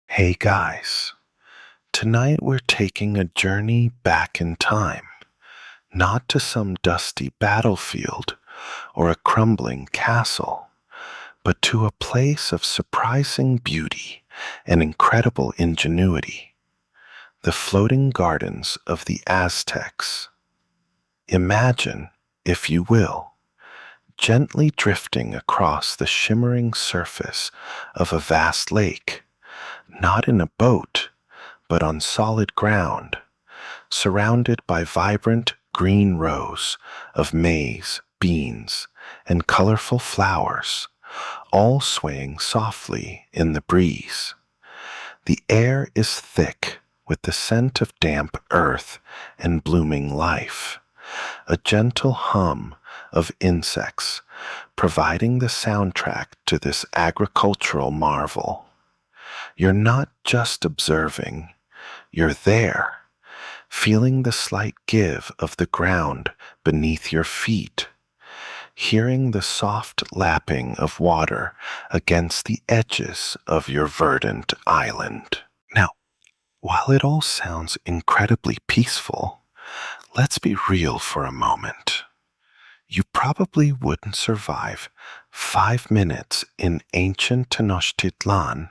Hey guys, tonight we're taking a journey back in time, not to some dusty battlefield or a crumbling castle, but to a place of surprising beauty and incredible ingenuity, the floating gardens of the Aztecs. Imagine, if you will, gently drifting across the shimmering surface of a vast lake, not in a boat, but on solid ground, surrounded by vibrant green rows of maize, beans, and colorful flowers, all swaying softly in the breeze. The air is thick with the scent of damp earth and blooming life, a gentle hum of insects providing the soundtrack to this agricultural marvel. You're not just observing, you're there, feeling the slight give of the ground beneath your feet, hearing the soft lapping of water against the edges of your verdant island. Now, while it all sounds incredibly peaceful, let's be real for a moment. You probably wouldn't survive 5 minutes in ancient Tenochtitlan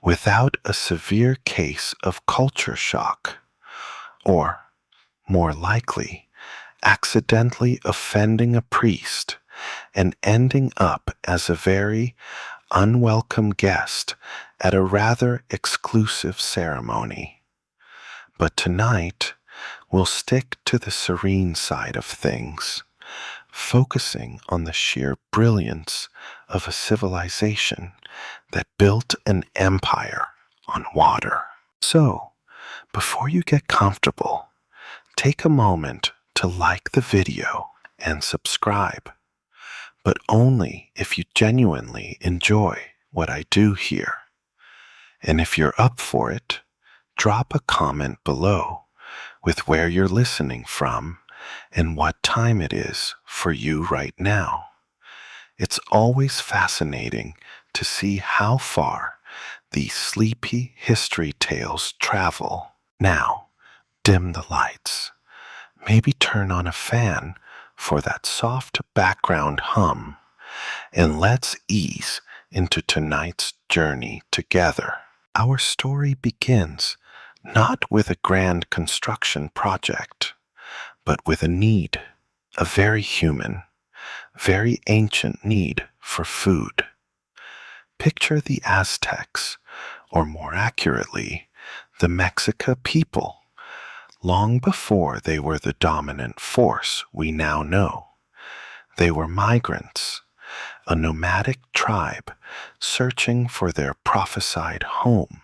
without a severe case of culture shock, or, more likely, accidentally offending a priest and ending up as a very unwelcome guest at a rather exclusive ceremony. But tonight, we'll stick to the serene side of things, focusing on the sheer brilliance of a civilization that built an empire on water. So, before you get comfortable, take a moment to like the video and subscribe, but only if you genuinely enjoy what I do here. And if you're up for it, drop a comment below with where you're listening from and what time it is for you right now. It's always fascinating to see how far these sleepy history tales travel. Now, dim the lights. Maybe turn on a fan for that soft background hum, and let's ease into tonight's journey together. Our story begins not with a grand construction project, but with a need, a very human, very ancient need for food. Picture the Aztecs, or more accurately, the Mexica people, long before they were the dominant force we now know. They were migrants, a nomadic tribe searching for their prophesied home.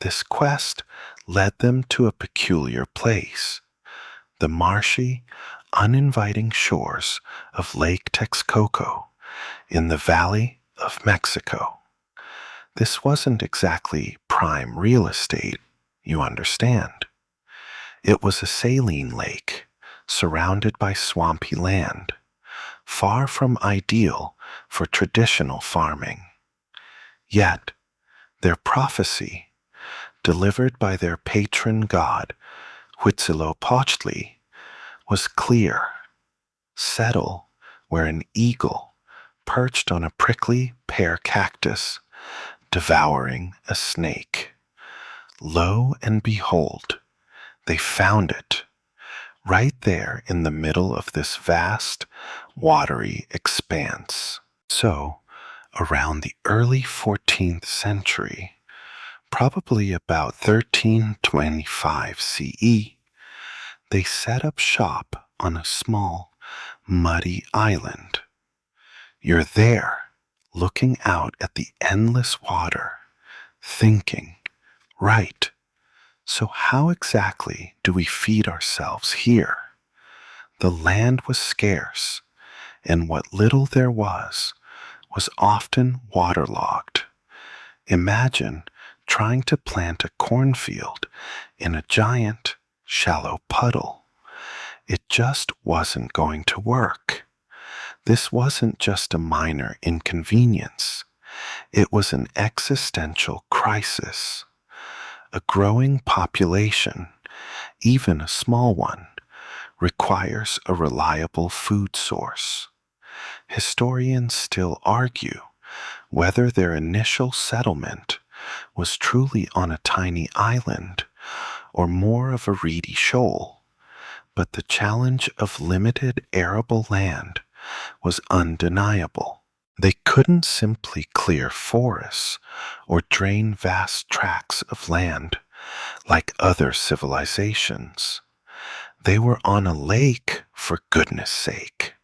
This quest led them to a peculiar place, the marshy, uninviting shores of Lake Texcoco in the Valley of Mexico. This wasn't exactly prime real estate, you understand. It was a saline lake, surrounded by swampy land, far from ideal for traditional farming. Yet, their prophecy, delivered by their patron god, Huitzilopochtli, was clear. Settle where an eagle perched on a prickly pear cactus, devouring a snake. Lo and behold, they found it, right there in the middle of this vast, watery expanse. So, around the early 14th century, probably about 1325 CE, they set up shop on a small, muddy island. You're there, looking out at the endless water, thinking, right, so how exactly do we feed ourselves here? The land was scarce, and what little there was often waterlogged. Imagine trying to plant a cornfield in a giant, shallow puddle. It just wasn't going to work. This wasn't just a minor inconvenience. It was an existential crisis. A growing population, even a small one, requires a reliable food source. Historians still argue whether their initial settlement was truly on a tiny island or more of a reedy shoal, but the challenge of limited arable land was undeniable. They couldn't simply clear forests or drain vast tracts of land like other civilizations. They were on a lake, for goodness sake.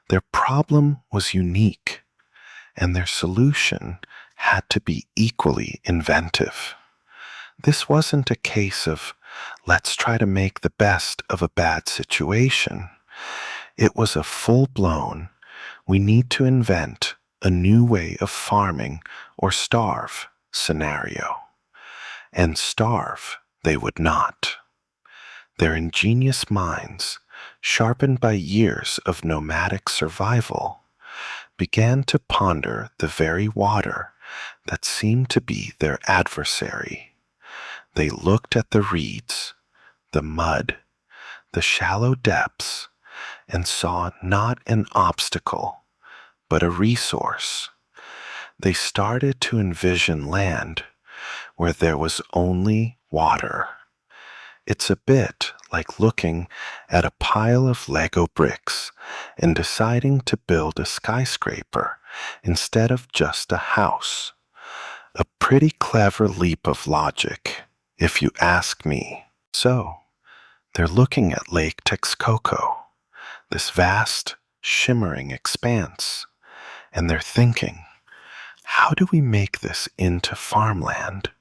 Their problem was unique, and their solution had to be equally inventive. This wasn't a case of, let's try to make the best of a bad situation. It was a full-blown, we need to invent a new way of farming or starve scenario. And starve they would not. Their ingenious minds, sharpened by years of nomadic survival, began to ponder the very water that seemed to be their adversary. They looked at the reeds, the mud, the shallow depths, and saw not an obstacle, but a resource. They started to envision land where there was only water. It's a bit like looking at a pile of Lego bricks and deciding to build a skyscraper instead of just a house. A pretty clever leap of logic, if you ask me. So, they're looking at Lake Texcoco, this vast, shimmering expanse, and they're thinking, how do we make this into farmland?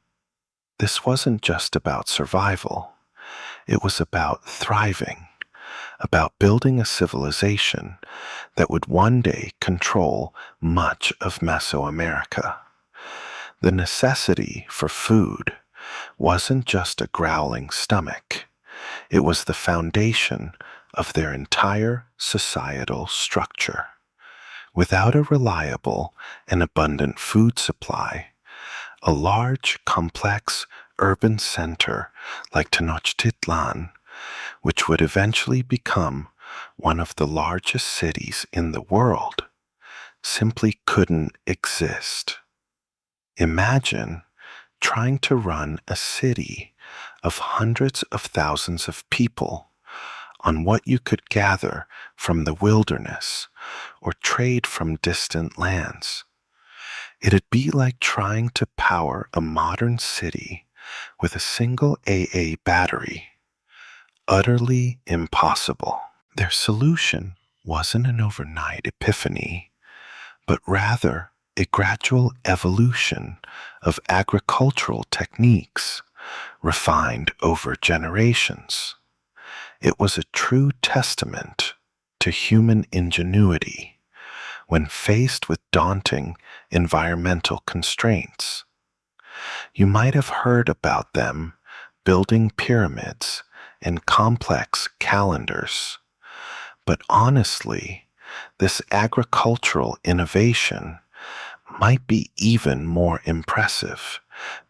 This wasn't just about survival. It was about thriving, about building a civilization that would one day control much of Mesoamerica. The necessity for food wasn't just a growling stomach. It was the foundation of their entire societal structure. Without a reliable and abundant food supply, a large, complex urban center like Tenochtitlan, which would eventually become one of the largest cities in the world, simply couldn't exist. Imagine trying to run a city of hundreds of thousands of people on what you could gather from the wilderness or trade from distant lands. It'd be like trying to power a modern city with a single AA battery. Utterly impossible. Their solution wasn't an overnight epiphany, but rather a gradual evolution of agricultural techniques refined over generations. It was a true testament to human ingenuity when faced with daunting environmental constraints. You might have heard about them building pyramids and complex calendars, but honestly, this agricultural innovation might be even more impressive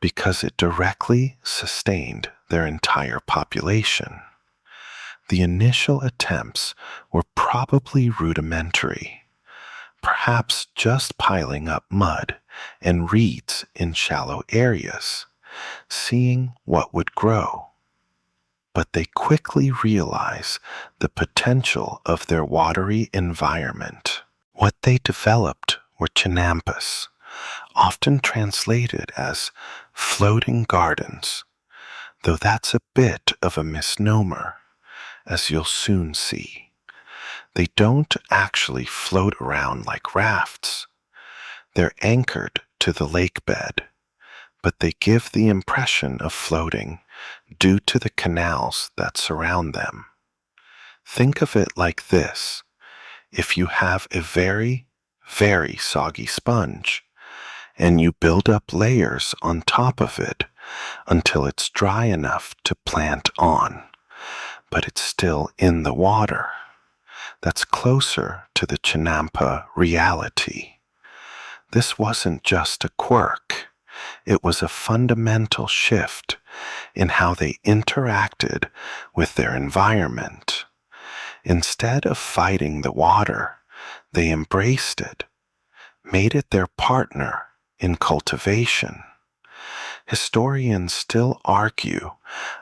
because it directly sustained their entire population. The initial attempts were probably rudimentary, perhaps just piling up mud and reeds in shallow areas, seeing what would grow. But they quickly realize the potential of their watery environment. What they developed were chinampas, often translated as floating gardens, though that's a bit of a misnomer, as you'll soon see. They don't actually float around like rafts. They're anchored to the lake bed, but they give the impression of floating due to the canals that surround them. Think of it like this. If you have a very, very soggy sponge, and you build up layers on top of it until it's dry enough to plant on, but it's still in the water. That's closer to the chinampa reality. This wasn't just a quirk, it was a fundamental shift in how they interacted with their environment. Instead of fighting the water, they embraced it, made it their partner in cultivation. Historians still argue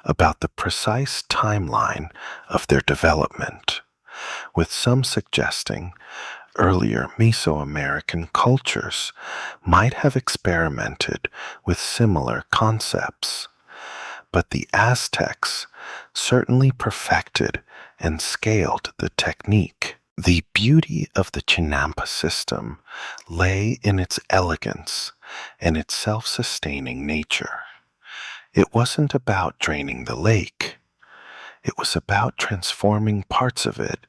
about the precise timeline of their development, with some suggesting earlier Mesoamerican cultures might have experimented with similar concepts. But the Aztecs certainly perfected and scaled the technique. The beauty of the Chinampa system lay in its elegance and its self-sustaining nature. It wasn't about draining the lake. It was about transforming parts of it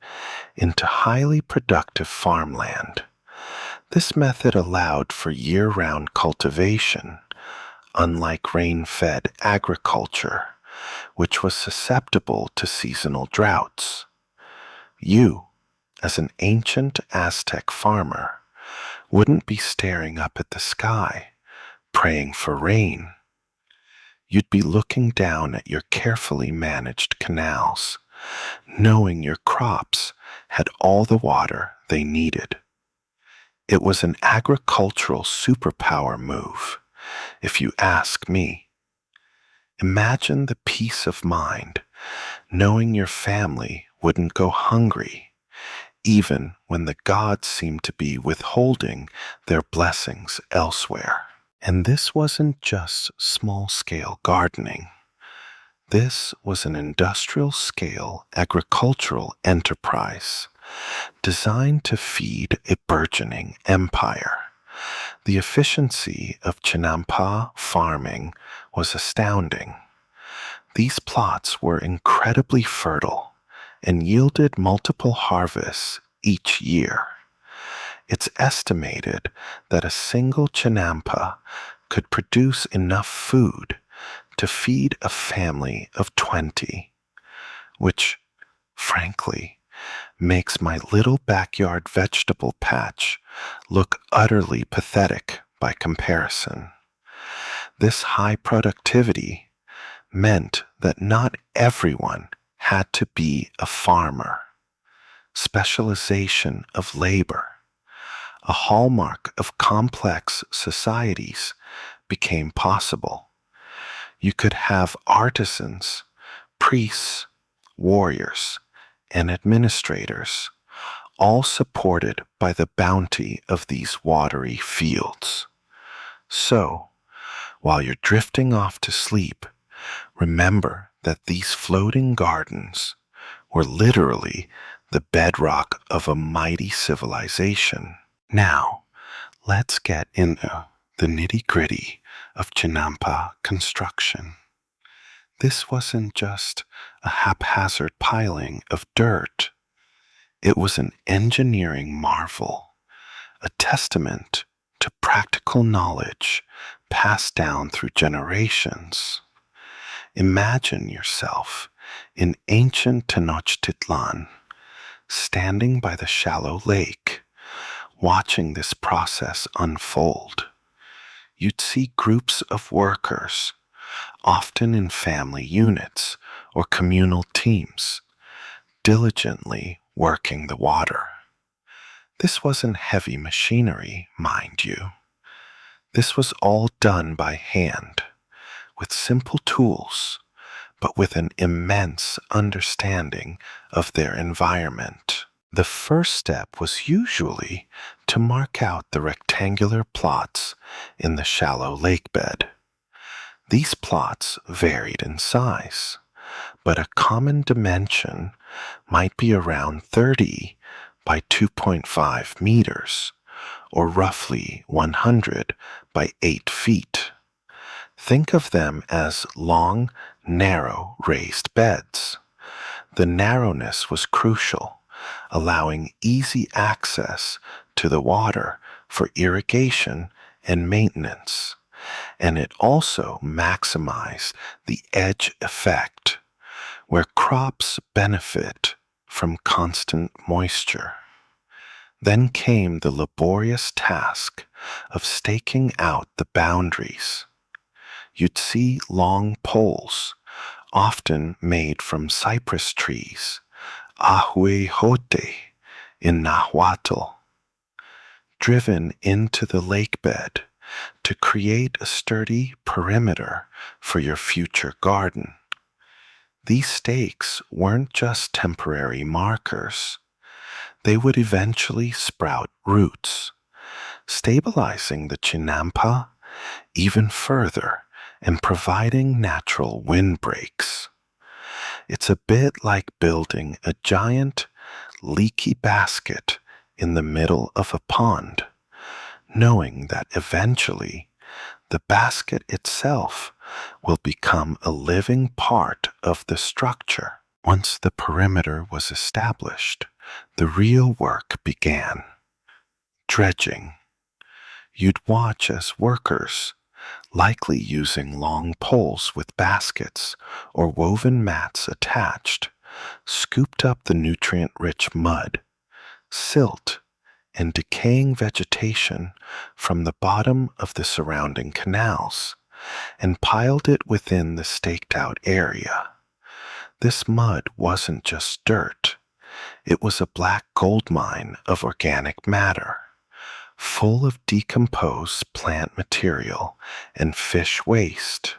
into highly productive farmland. This method allowed for year-round cultivation, unlike rain-fed agriculture, which was susceptible to seasonal droughts. You, as an ancient Aztec farmer, wouldn't be staring up at the sky, praying for rain. You'd be looking down at your carefully managed canals, knowing your crops had all the water they needed. It was an agricultural superpower move, if you ask me. Imagine the peace of mind knowing your family wouldn't go hungry, even when the gods seemed to be withholding their blessings elsewhere. And this wasn't just small-scale gardening. This was an industrial-scale agricultural enterprise designed to feed a burgeoning empire. The efficiency of Chinampa farming was astounding. These plots were incredibly fertile and yielded multiple harvests each year. It's estimated that a single Chinampa could produce enough food to feed a family of 20, which, frankly, makes my little backyard vegetable patch look utterly pathetic by comparison. This high productivity meant that not everyone had to be a farmer. Specialization of labor, a hallmark of complex societies, became possible. You could have artisans, priests, warriors, and administrators, all supported by the bounty of these watery fields. So, while you're drifting off to sleep, remember that these floating gardens were literally the bedrock of a mighty civilization. Now, let's get into the nitty-gritty of Chinampa construction. This wasn't just a haphazard piling of dirt. It was an engineering marvel, a testament to practical knowledge passed down through generations. Imagine yourself in ancient Tenochtitlan, standing by the shallow lake, watching this process unfold. You'd see groups of workers, often in family units or communal teams, diligently working the water. This wasn't heavy machinery, mind you. This was all done by hand, with simple tools, but with an immense understanding of their environment. The first step was usually to mark out the rectangular plots in the shallow lake bed. These plots varied in size, but a common dimension might be around 30 by 2.5 meters, or roughly 100 by 8 feet. Think of them as long, narrow, raised beds. The narrowness was crucial, allowing easy access to the water for irrigation and maintenance, and it also maximized the edge effect, where crops benefit from constant moisture. Then came the laborious task of staking out the boundaries. You'd see long poles, often made from cypress trees, ahuejote in Nahuatl, driven into the lake bed to create a sturdy perimeter for your future garden. These stakes weren't just temporary markers. They would eventually sprout roots, stabilizing the chinampa even further and providing natural windbreaks. It's a bit like building a giant, leaky basket in the middle of a pond, knowing that eventually the basket itself will become a living part of the structure. Once the perimeter was established, the real work began. Dredging. You'd watch as workers, likely using long poles with baskets or woven mats attached, scooped up the nutrient-rich mud, silt, and decaying vegetation from the bottom of the surrounding canals and piled it within the staked-out area. This mud wasn't just dirt. It was a black gold mine of organic matter, full of decomposed plant material and fish waste,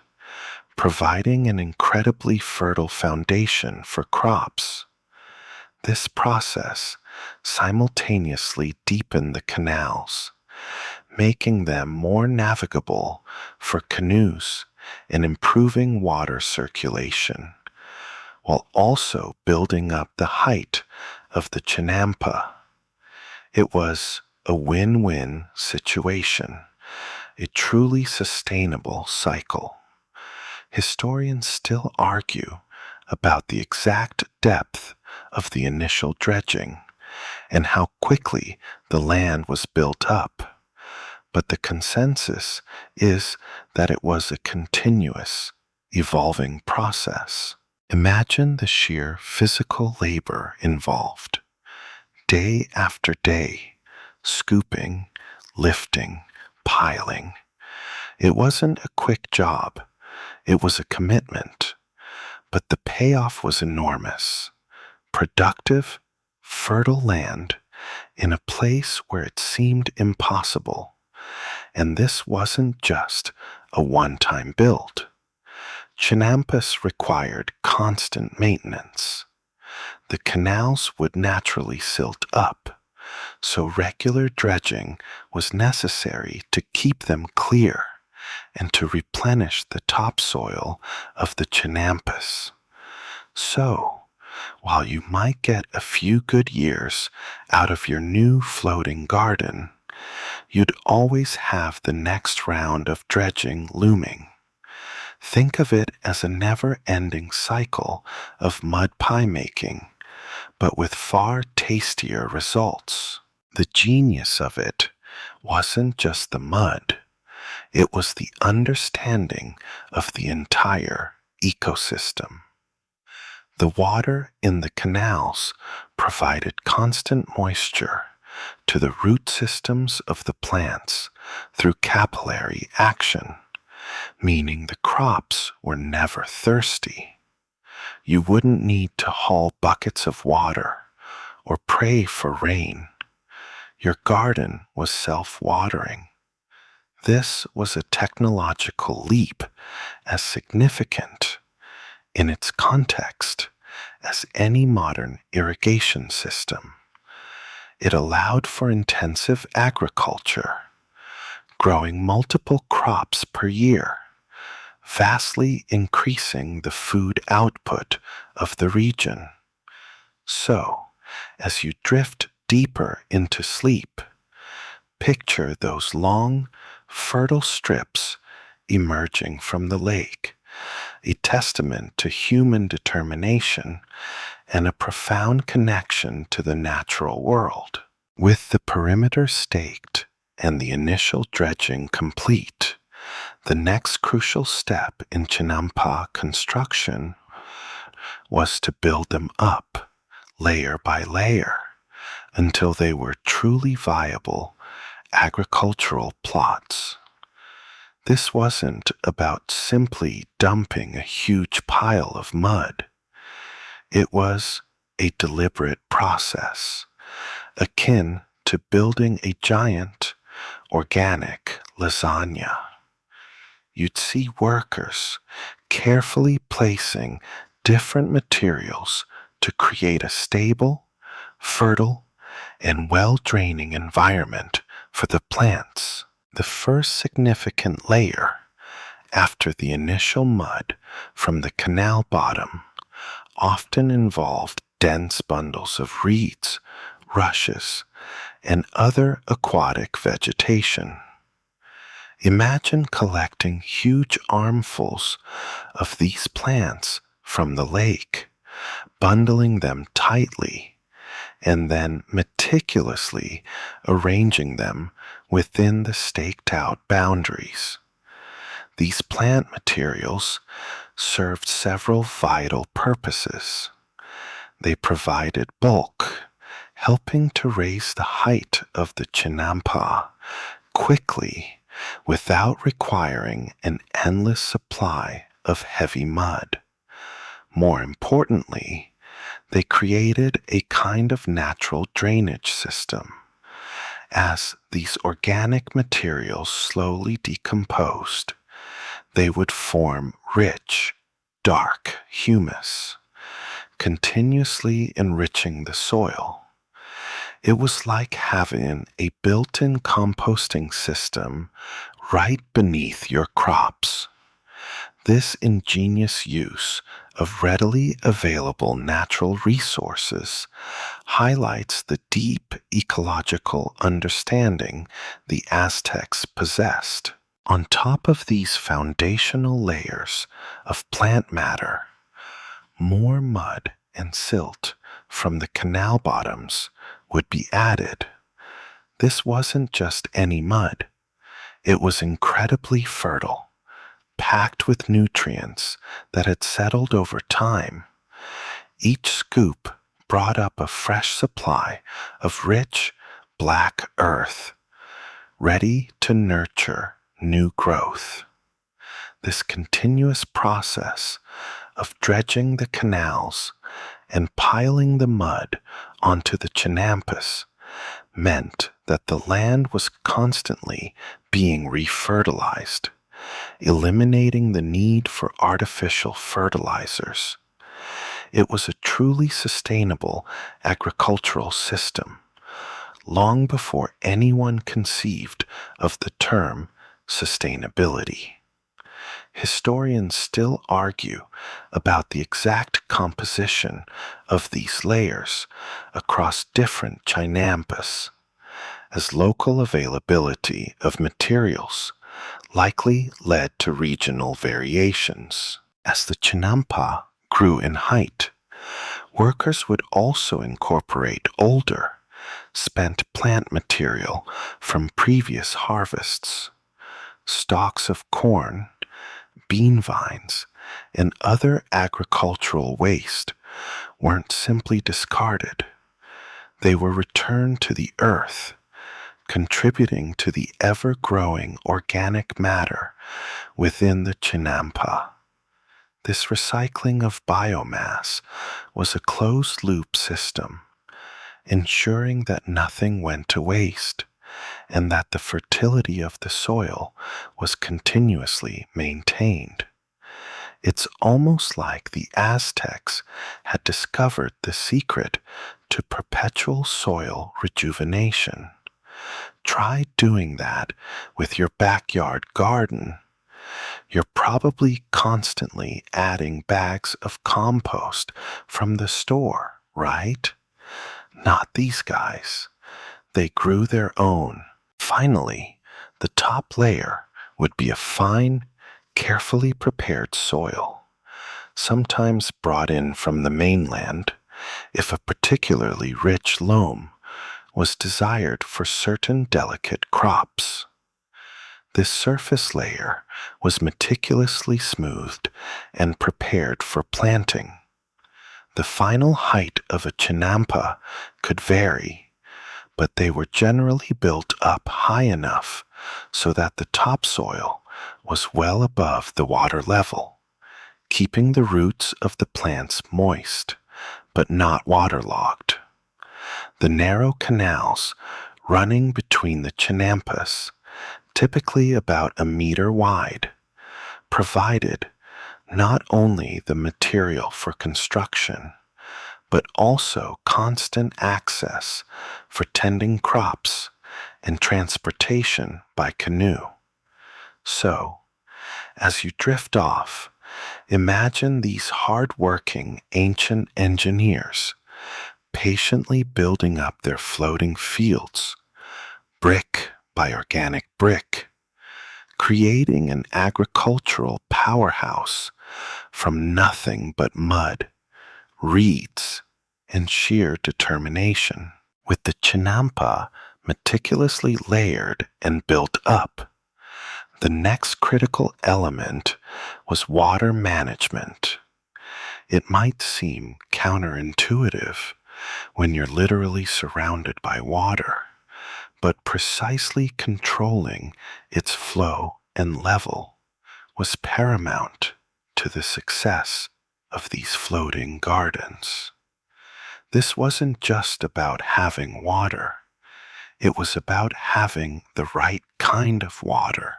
providing an incredibly fertile foundation for crops. This process simultaneously deepened the canals, making them more navigable for canoes and improving water circulation, while also building up the height of the chinampa. It was a win-win situation, a truly sustainable cycle. Historians still argue about the exact depth of the initial dredging and how quickly the land was built up, but the consensus is that it was a continuous, evolving process. Imagine the sheer physical labor involved. Day after day, scooping, lifting, piling. It wasn't a quick job. It was a commitment. But the payoff was enormous. Productive, fertile land in a place where it seemed impossible. And this wasn't just a one-time build. Chinampas required constant maintenance. The canals would naturally silt up, so regular dredging was necessary to keep them clear and to replenish the topsoil of the chinampas. So, while you might get a few good years out of your new floating garden, you'd always have the next round of dredging looming. Think of it as a never-ending cycle of mud pie making, but with far tastier results. The genius of it wasn't just the mud. It was the understanding of the entire ecosystem. The water in the canals provided constant moisture to the root systems of the plants through capillary action, meaning the crops were never thirsty. You wouldn't need to haul buckets of water or pray for rain. Your garden was self-watering. This was a technological leap as significant in its context as any modern irrigation system. It allowed for intensive agriculture, growing multiple crops per year, vastly increasing the food output of the region. So, as you drift deeper into sleep, picture those long, fertile strips emerging from the lake, a testament to human determination and a profound connection to the natural world. With the perimeter staked and the initial dredging complete, the next crucial step in chinampa construction was to build them up, layer by layer, until they were truly viable agricultural plots. This wasn't about simply dumping a huge pile of mud. It was a deliberate process, akin to building a giant organic lasagna. You'd see workers carefully placing different materials to create a stable, fertile, and well-draining environment for the plants. The first significant layer after the initial mud from the canal bottom often involved dense bundles of reeds, rushes, and other aquatic vegetation. Imagine collecting huge armfuls of these plants from the lake, bundling them tightly, and then meticulously arranging them within the staked out boundaries. These plant materials served several vital purposes. They provided bulk, helping to raise the height of the chinampa quickly without requiring an endless supply of heavy mud. More importantly, they created a kind of natural drainage system. As these organic materials slowly decomposed, they would form rich, dark humus, continuously enriching the soil. It was like having a built-in composting system right beneath your crops. This ingenious use of readily available natural resources highlights the deep ecological understanding the Aztecs possessed. On top of these foundational layers of plant matter, more mud and silt from the canal bottoms would be added. This wasn't just any mud. It was incredibly fertile, packed with nutrients that had settled over time. Each scoop brought up a fresh supply of rich, black earth, ready to nurture new growth. This continuous process of dredging the canals and piling the mud onto the chinampas meant that the land was constantly being refertilized, eliminating the need for artificial fertilizers. It was a truly sustainable agricultural system, long before anyone conceived of the term sustainability. Historians still argue about the exact composition of these layers across different chinampas, as local availability of materials likely led to regional variations. As the chinampa grew in height, workers would also incorporate older, spent plant material from previous harvests. Stalks of corn, bean vines, and other agricultural waste weren't simply discarded. They were returned to the earth, contributing to the ever-growing organic matter within the chinampa. This recycling of biomass was a closed-loop system, ensuring that nothing went to waste and that the fertility of the soil was continuously maintained. It's almost like the Aztecs had discovered the secret to perpetual soil rejuvenation. Try doing that with your backyard garden. You're probably constantly adding bags of compost from the store, right? Not these guys. They grew their own. Finally, the top layer would be a fine, carefully prepared soil, sometimes brought in from the mainland if a particularly rich loam was desired for certain delicate crops. This surface layer was meticulously smoothed and prepared for planting. The final height of a chinampa could vary, but they were generally built up high enough so that the topsoil was well above the water level, keeping the roots of the plants moist, but not waterlogged. The narrow canals running between the chinampas, typically about a meter wide, provided not only the material for construction, but also constant access for tending crops and transportation by canoe. So, as you drift off, imagine these hard-working ancient engineers patiently building up their floating fields, brick by organic brick, creating an agricultural powerhouse from nothing but mud, reeds, and sheer determination. With the chinampa meticulously layered and built up, the next critical element was water management. It might seem counterintuitive when you're literally surrounded by water, but precisely controlling its flow and level was paramount to the success of these floating gardens. This wasn't just about having water, it was about having the right kind of water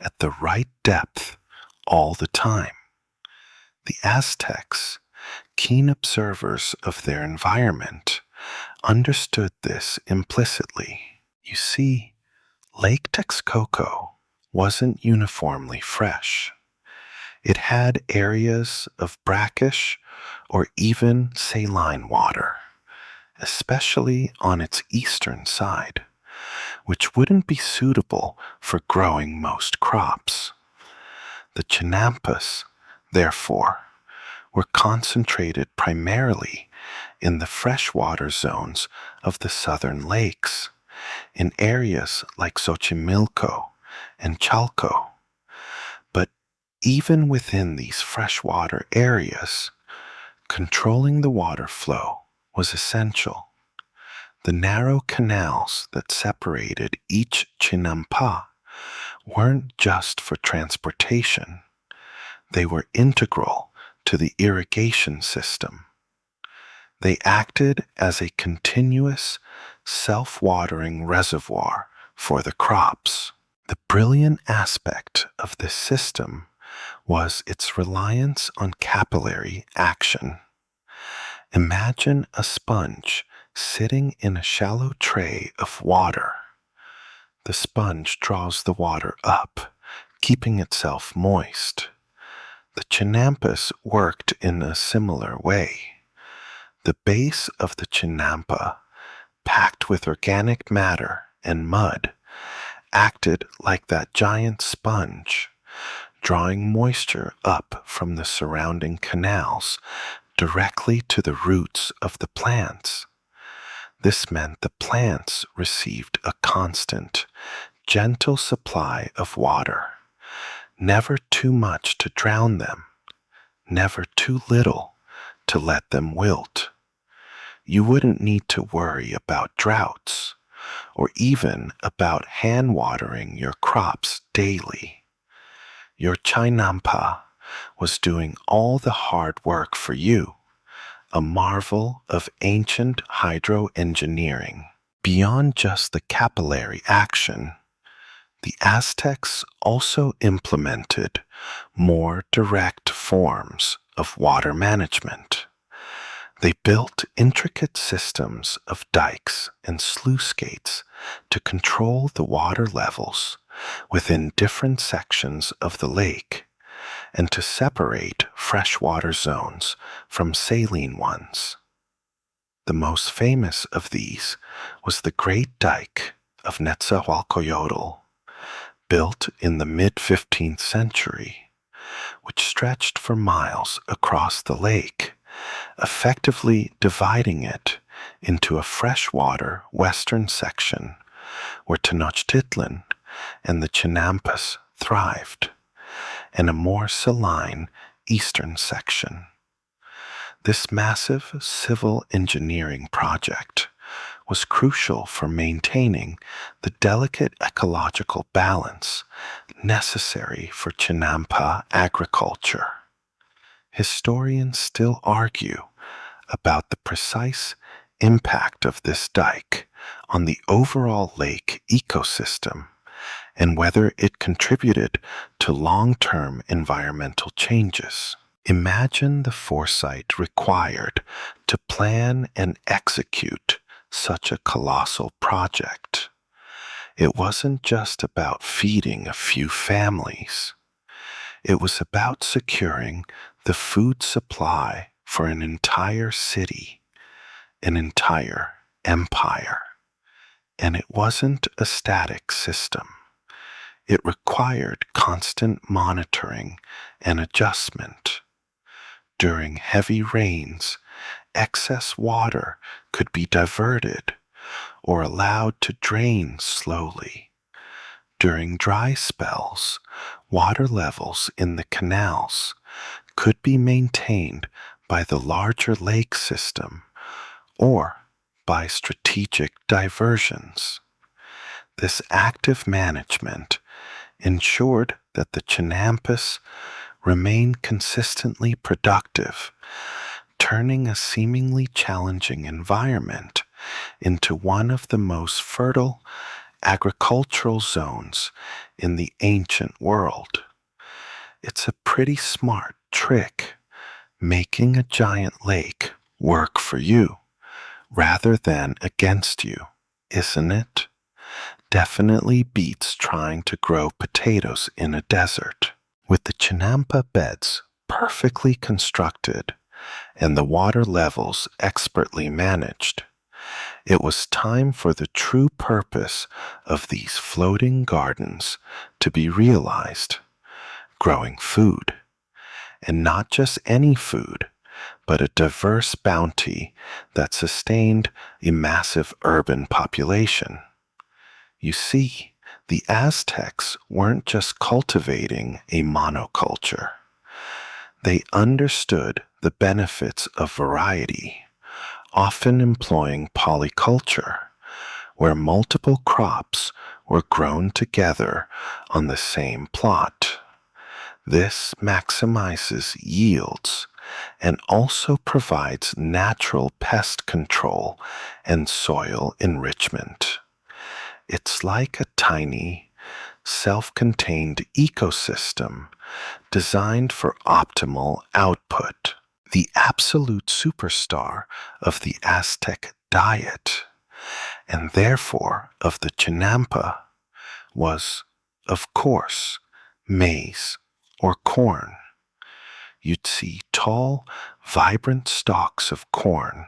at the right depth all the time. The Aztecs, keen observers of their environment, understood this implicitly. You see, Lake Texcoco wasn't uniformly fresh. It had areas of brackish or even saline water, especially on its eastern side, which wouldn't be suitable for growing most crops. The chinampas, therefore, were concentrated primarily in the freshwater zones of the southern lakes, in areas like Xochimilco and Chalco. But even within these freshwater areas, controlling the water flow was essential. The narrow canals that separated each chinampa weren't just for transportation. They were integral to the irrigation system. They acted as a continuous, self-watering reservoir for the crops. The brilliant aspect of this system was its reliance on capillary action. Imagine a sponge sitting in a shallow tray of water. The sponge draws the water up, keeping itself moist. The chinampas worked in a similar way. The base of the chinampa, packed with organic matter and mud, acted like that giant sponge, drawing moisture up from the surrounding canals directly to the roots of the plants. This meant the plants received a constant, gentle supply of water, never too much to drown them, never too little to let them wilt. You wouldn't need to worry about droughts, or even about hand watering your crops daily. Your chinampa was doing all the hard work for you, a marvel of ancient hydroengineering. Beyond just the capillary action, the Aztecs also implemented more direct forms of water management. They built intricate systems of dikes and sluice gates to control the water levels within different sections of the lake and to separate freshwater zones from saline ones. The most famous of these was the Great Dike of Netzahualcoyotl, built in the mid-15th century, which stretched for miles across the lake, effectively dividing it into a freshwater western section where Tenochtitlan and the Chinampas thrived, and a more saline eastern section. This massive civil engineering project was crucial for maintaining the delicate ecological balance necessary for Chinampa agriculture. Historians still argue about the precise impact of this dike on the overall lake ecosystem and whether it contributed to long-term environmental changes. Imagine the foresight required to plan and execute such a colossal project. It wasn't just about feeding a few families. It was about securing the food supply for an entire city, an entire empire. And it wasn't a static system. It required constant monitoring and adjustment. During heavy rains, excess water could be diverted or allowed to drain slowly. During dry spells, water levels in the canals could be maintained by the larger lake system or by strategic diversions. This active management ensured that the Chinampas remained consistently productive, turning a seemingly challenging environment into one of the most fertile agricultural zones in the ancient world. It's a pretty smart trick, making a giant lake work for you rather than against you, isn't it? Definitely beats trying to grow potatoes in a desert. With the Chinampa beds perfectly constructed and the water levels expertly managed, it was time for the true purpose of these floating gardens to be realized: growing food. And not just any food, but a diverse bounty that sustained a massive urban population. You see, the Aztecs weren't just cultivating a monoculture. They understood the benefits of variety, often employing polyculture, where multiple crops were grown together on the same plot. This maximizes yields and also provides natural pest control and soil enrichment. It's like a tiny, self-contained ecosystem designed for optimal output. The absolute superstar of the Aztec diet, and therefore of the Chinampa, was, of course, maize or corn. You'd see tall, vibrant stalks of corn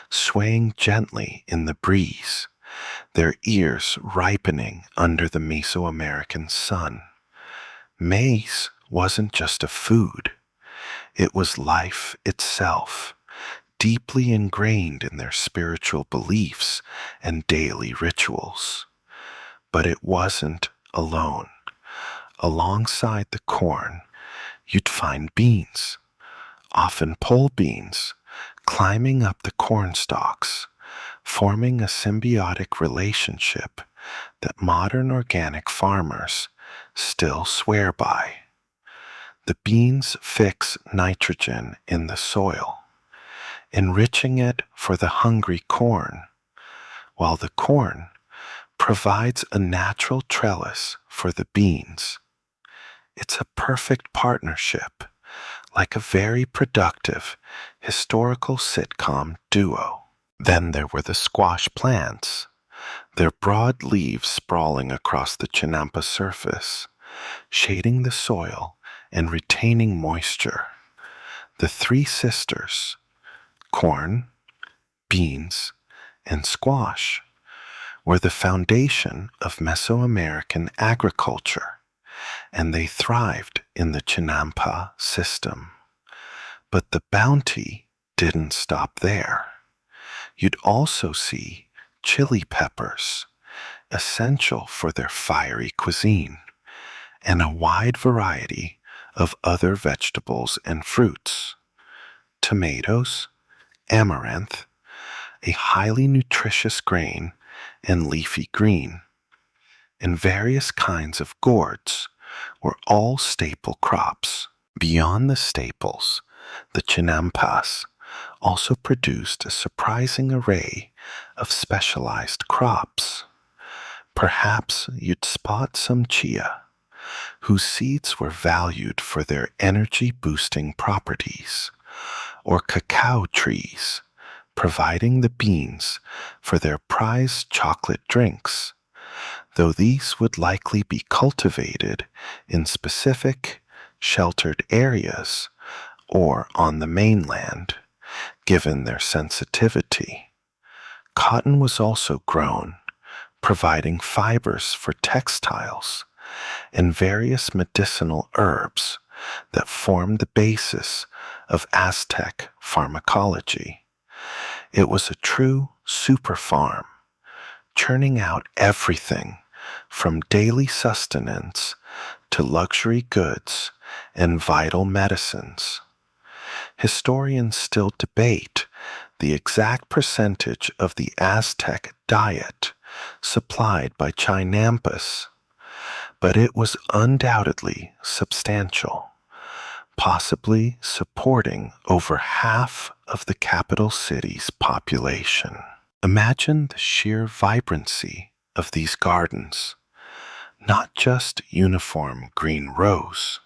swaying gently in the breeze, their ears ripening under the Mesoamerican sun. Maize wasn't just a food, it was life itself, deeply ingrained in their spiritual beliefs and daily rituals. But it wasn't alone. Alongside the corn, you'd find beans, often pole beans, climbing up the corn stalks, forming a symbiotic relationship that modern organic farmers still swear by. The beans fix nitrogen in the soil, enriching it for the hungry corn, while the corn provides a natural trellis for the beans. It's a perfect partnership, like a very productive historical sitcom duo. Then there were the squash plants, their broad leaves sprawling across the Chinampa surface, shading the soil and retaining moisture. The three sisters, corn, beans, and squash, were the foundation of Mesoamerican agriculture, and they thrived in the Chinampa system. But the bounty didn't stop there. You'd also see chili peppers, essential for their fiery cuisine, and a wide variety of other vegetables and fruits: tomatoes, amaranth, a highly nutritious grain and leafy green, and various kinds of gourds were all staple crops. Beyond the staples, the Chinampas also produced a surprising array of specialized crops. Perhaps you'd spot some chia, whose seeds were valued for their energy-boosting properties, or cacao trees, providing the beans for their prized chocolate drinks, though these would likely be cultivated in specific, sheltered areas or on the mainland, given their sensitivity. Cotton was also grown, providing fibers for textiles and various medicinal herbs that formed the basis of Aztec pharmacology. It was a true super farm, churning out everything from daily sustenance to luxury goods and vital medicines. Historians still debate the exact percentage of the Aztec diet supplied by Chinampas, but it was undoubtedly substantial, possibly supporting over half of the capital city's population. Imagine the sheer vibrancy of these gardens, not just uniform green rows,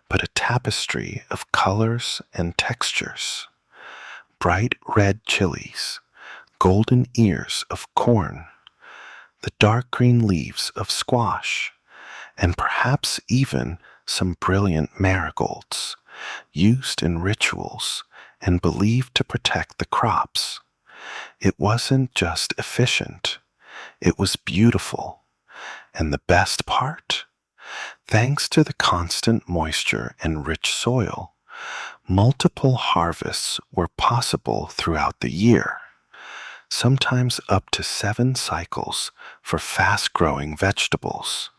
but a tapestry of colors and textures. Bright red chilies, golden ears of corn, the dark green leaves of squash, and perhaps even some brilliant marigolds, used in rituals and believed to protect the crops. It wasn't just efficient, it was beautiful. And the best part? Thanks to the constant moisture and rich soil, multiple harvests were possible throughout the year, sometimes up to 7 cycles for fast-growing vegetables.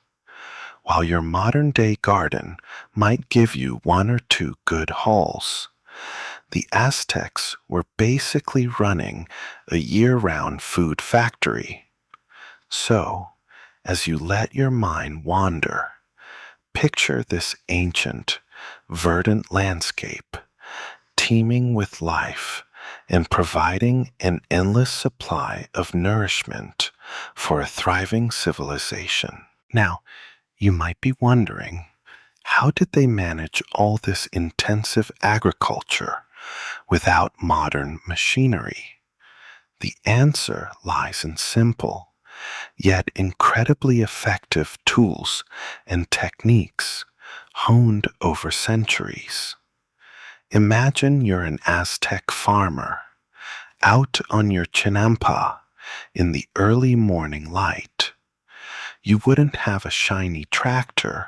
While your modern-day garden might give you 1 or 2 good hauls, the Aztecs were basically running a year-round food factory. So, as you let your mind wander, picture this ancient, verdant landscape, teeming with life and providing an endless supply of nourishment for a thriving civilization. Now, you might be wondering, how did they manage all this intensive agriculture without modern machinery? The answer lies in simple, yet incredibly effective tools and techniques honed over centuries. Imagine you're an Aztec farmer, out on your chinampa in the early morning light. You wouldn't have a shiny tractor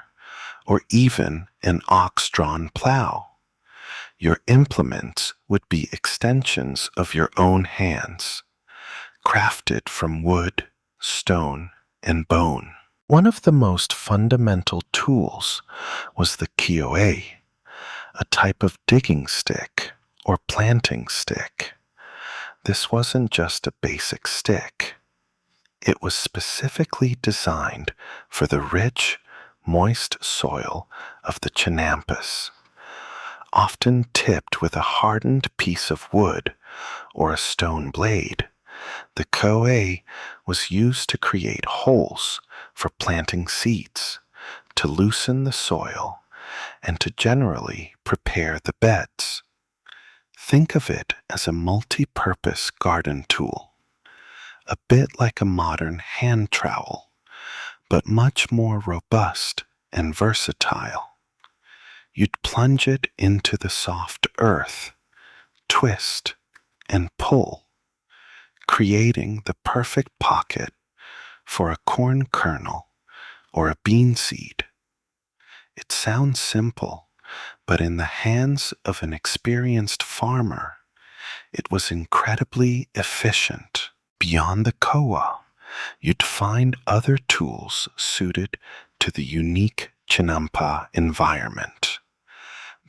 or even an ox-drawn plow. Your implements would be extensions of your own hands, crafted from wood, stone, and bone. One of the most fundamental tools was the kioe, a type of digging stick or planting stick. This wasn't just a basic stick. It was specifically designed for the rich, moist soil of the Chinampas, often tipped with a hardened piece of wood or a stone blade. The kioe was used to create holes for planting seeds, to loosen the soil, and to generally prepare the beds. Think of it as a multi-purpose garden tool, a bit like a modern hand trowel, but much more robust and versatile. You'd plunge it into the soft earth, twist, and pull, creating the perfect pocket for a corn kernel or a bean seed. It sounds simple, but in the hands of an experienced farmer, it was incredibly efficient. Beyond the koa, you'd find other tools suited to the unique Chinampa environment.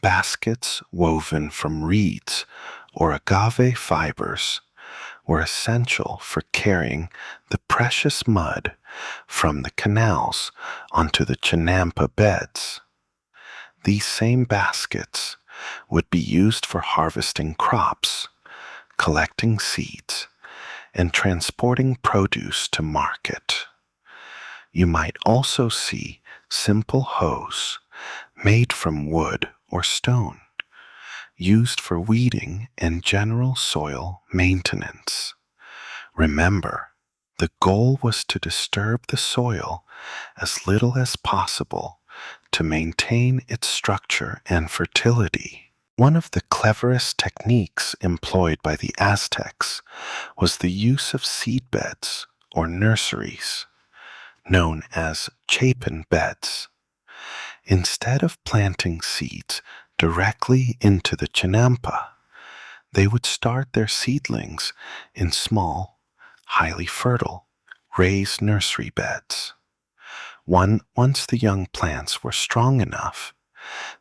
Baskets woven from reeds or agave fibers were essential for carrying the precious mud from the canals onto the chinampa beds. These same baskets would be used for harvesting crops, collecting seeds, and transporting produce to market. You might also see simple hoes made from wood or stone, used for weeding and general soil maintenance. Remember, the goal was to disturb the soil as little as possible to maintain its structure and fertility. One of the cleverest techniques employed by the Aztecs was the use of seed beds or nurseries, known as chapin beds. Instead of planting seeds directly into the chinampa, they would start their seedlings in small, highly fertile, raised nursery beds. Once the young plants were strong enough,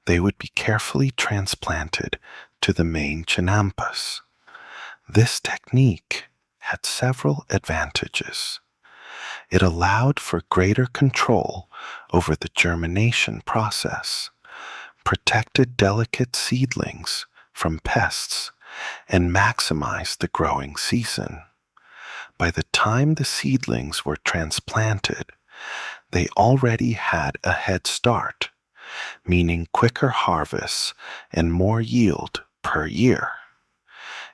they would be carefully transplanted to the main chinampas. This technique had several advantages. It allowed for greater control over the germination process, protected delicate seedlings from pests, and maximized the growing season. By the time the seedlings were transplanted, they already had a head start, meaning quicker harvests and more yield per year.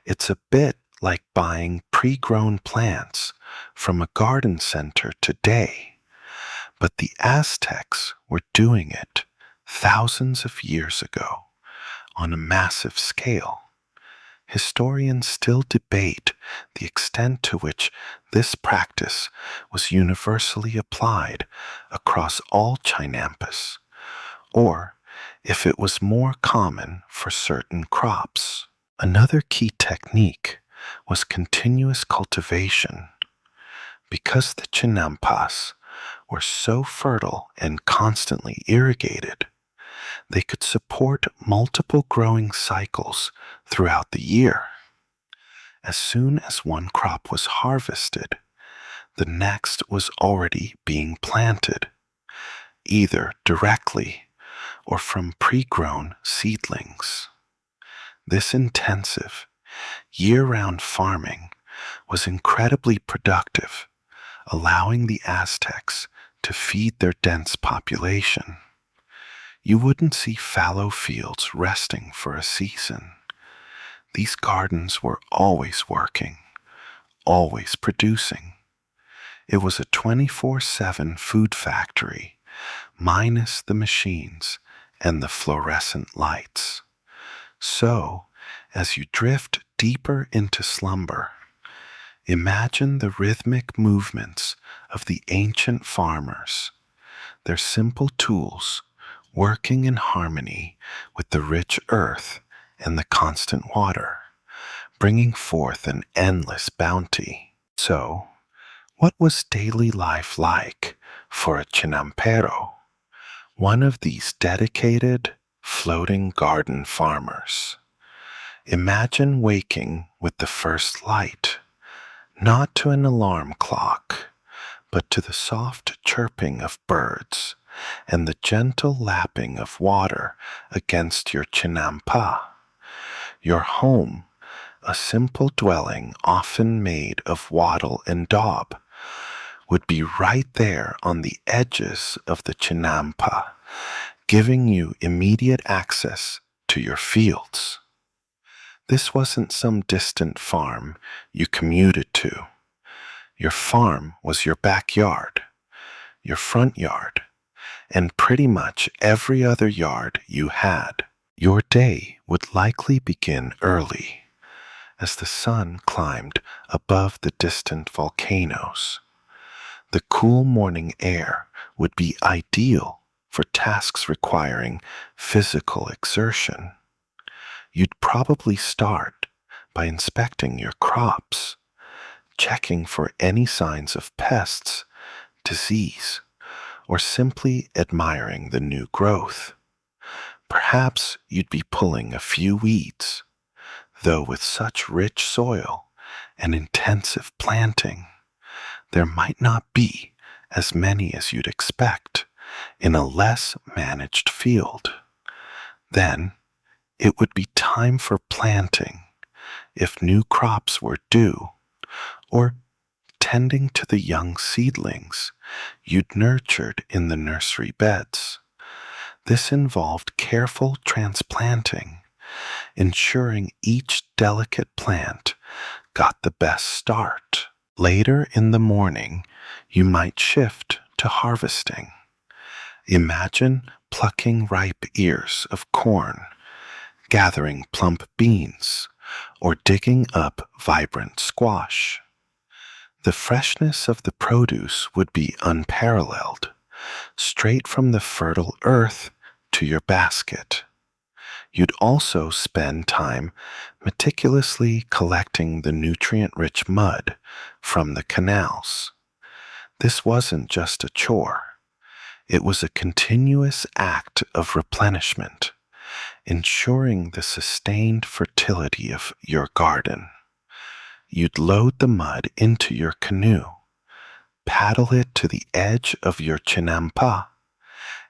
It's a bit like buying pre-grown plants from a garden center today, but the Aztecs were doing it thousands of years ago on a massive scale. Historians still debate the extent to which this practice was universally applied across all chinampas, or if it was more common for certain crops. Another key technique was continuous cultivation. Because the chinampas were so fertile and constantly irrigated, they could support multiple growing cycles throughout the year. As soon as one crop was harvested, the next was already being planted, either directly or from pre-grown seedlings. This intensive, year-round farming was incredibly productive, allowing the Aztecs to feed their dense population. You wouldn't see fallow fields resting for a season. These gardens were always working, always producing. It was a 24/7 food factory, minus the machines and the fluorescent lights. So, as you drift deeper into slumber, imagine the rhythmic movements of the ancient farmers, their simple tools working in harmony with the rich earth and the constant water, bringing forth an endless bounty. So, what was daily life like for a chinampero, one of these dedicated, floating garden farmers? Imagine waking with the first light, not to an alarm clock, but to the soft chirping of birds and the gentle lapping of water against your chinampa. Your home, a simple dwelling often made of wattle and daub, would be right there on the edges of the chinampa, giving you immediate access to your fields. This wasn't some distant farm you commuted to. Your farm was your backyard, your front yard, and pretty much every other yard you had. Your day would likely begin early, as the sun climbed above the distant volcanoes. The cool morning air would be ideal for tasks requiring physical exertion. You'd probably start by inspecting your crops, checking for any signs of pests, disease, or simply admiring the new growth. Perhaps you'd be pulling a few weeds, though with such rich soil, and intensive planting, there might not be as many as you'd expect in a less managed field. Then it would be time for planting if new crops were due, or tending to the young seedlings you'd nurtured in the nursery beds. This involved careful transplanting, ensuring each delicate plant got the best start. Later in the morning, you might shift to harvesting. Imagine plucking ripe ears of corn, gathering plump beans, or digging up vibrant squash. The freshness of the produce would be unparalleled, straight from the fertile earth to your basket. You'd also spend time meticulously collecting the nutrient-rich mud from the canals. This wasn't just a chore. It was a continuous act of replenishment, ensuring the sustained fertility of your garden. You'd load the mud into your canoe, paddle it to the edge of your chinampa,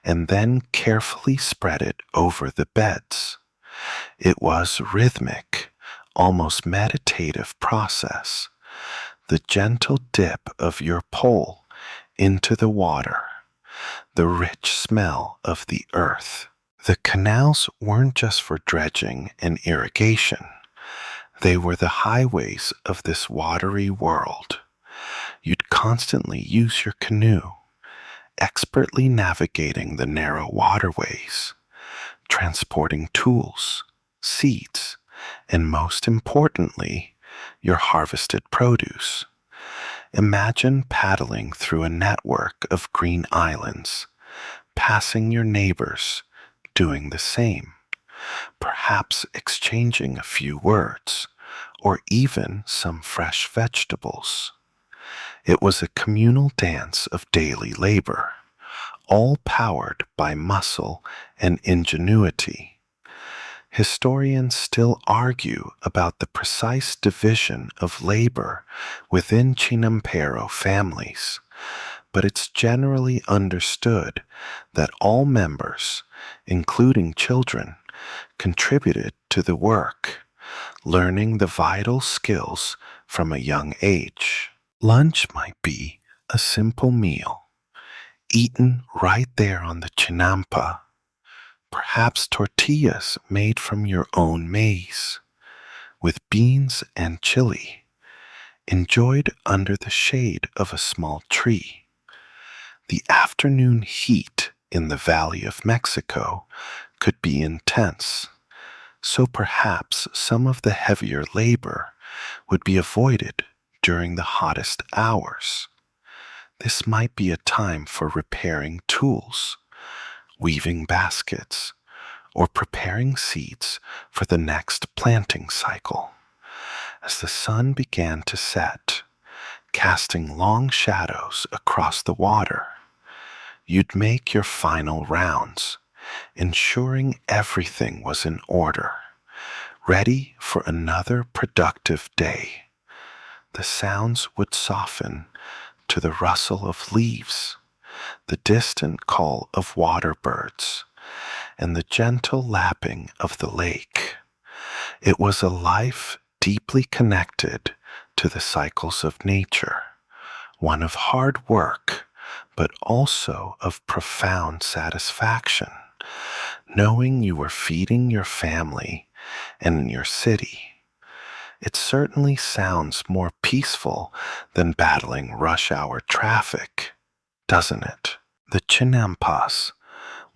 and then carefully spread it over the beds. It was rhythmic, almost meditative process, the gentle dip of your pole into the water, the rich smell of the earth. The canals weren't just for dredging and irrigation. They were the highways of this watery world. You'd constantly use your canoe, expertly navigating the narrow waterways, transporting tools, seeds, and most importantly, your harvested produce. Imagine paddling through a network of green islands, passing your neighbors, doing the same, perhaps exchanging a few words, or even some fresh vegetables. It was a communal dance of daily labor, all powered by muscle and ingenuity. Historians still argue about the precise division of labor within Chinampero families, but it's generally understood that all members, including children, contributed to the work, learning the vital skills from a young age. Lunch might be a simple meal, eaten right there on the chinampa, perhaps tortillas made from your own maize, with beans and chili, enjoyed under the shade of a small tree. The afternoon heat in the Valley of Mexico could be intense, so perhaps some of the heavier labor would be avoided during the hottest hours. This might be a time for repairing tools, weaving baskets, or preparing seeds for the next planting cycle. As the sun began to set, casting long shadows across the water, you'd make your final rounds, ensuring everything was in order, ready for another productive day. The sounds would soften to the rustle of leaves, the distant call of water birds, and the gentle lapping of the lake. It was a life deeply connected to the cycles of nature, one of hard work, but also of profound satisfaction, knowing you were feeding your family and your city. It certainly sounds more peaceful than battling rush hour traffic, doesn't it? The Chinampas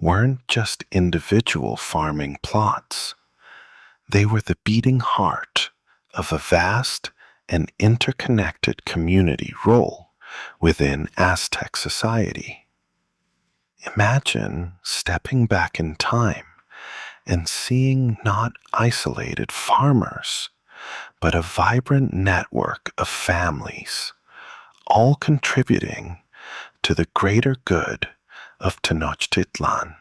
weren't just individual farming plots. They were the beating heart of a vast and interconnected community role within Aztec society. Imagine stepping back in time and seeing not isolated farmers, but a vibrant network of families, all contributing to the greater good of Tenochtitlan.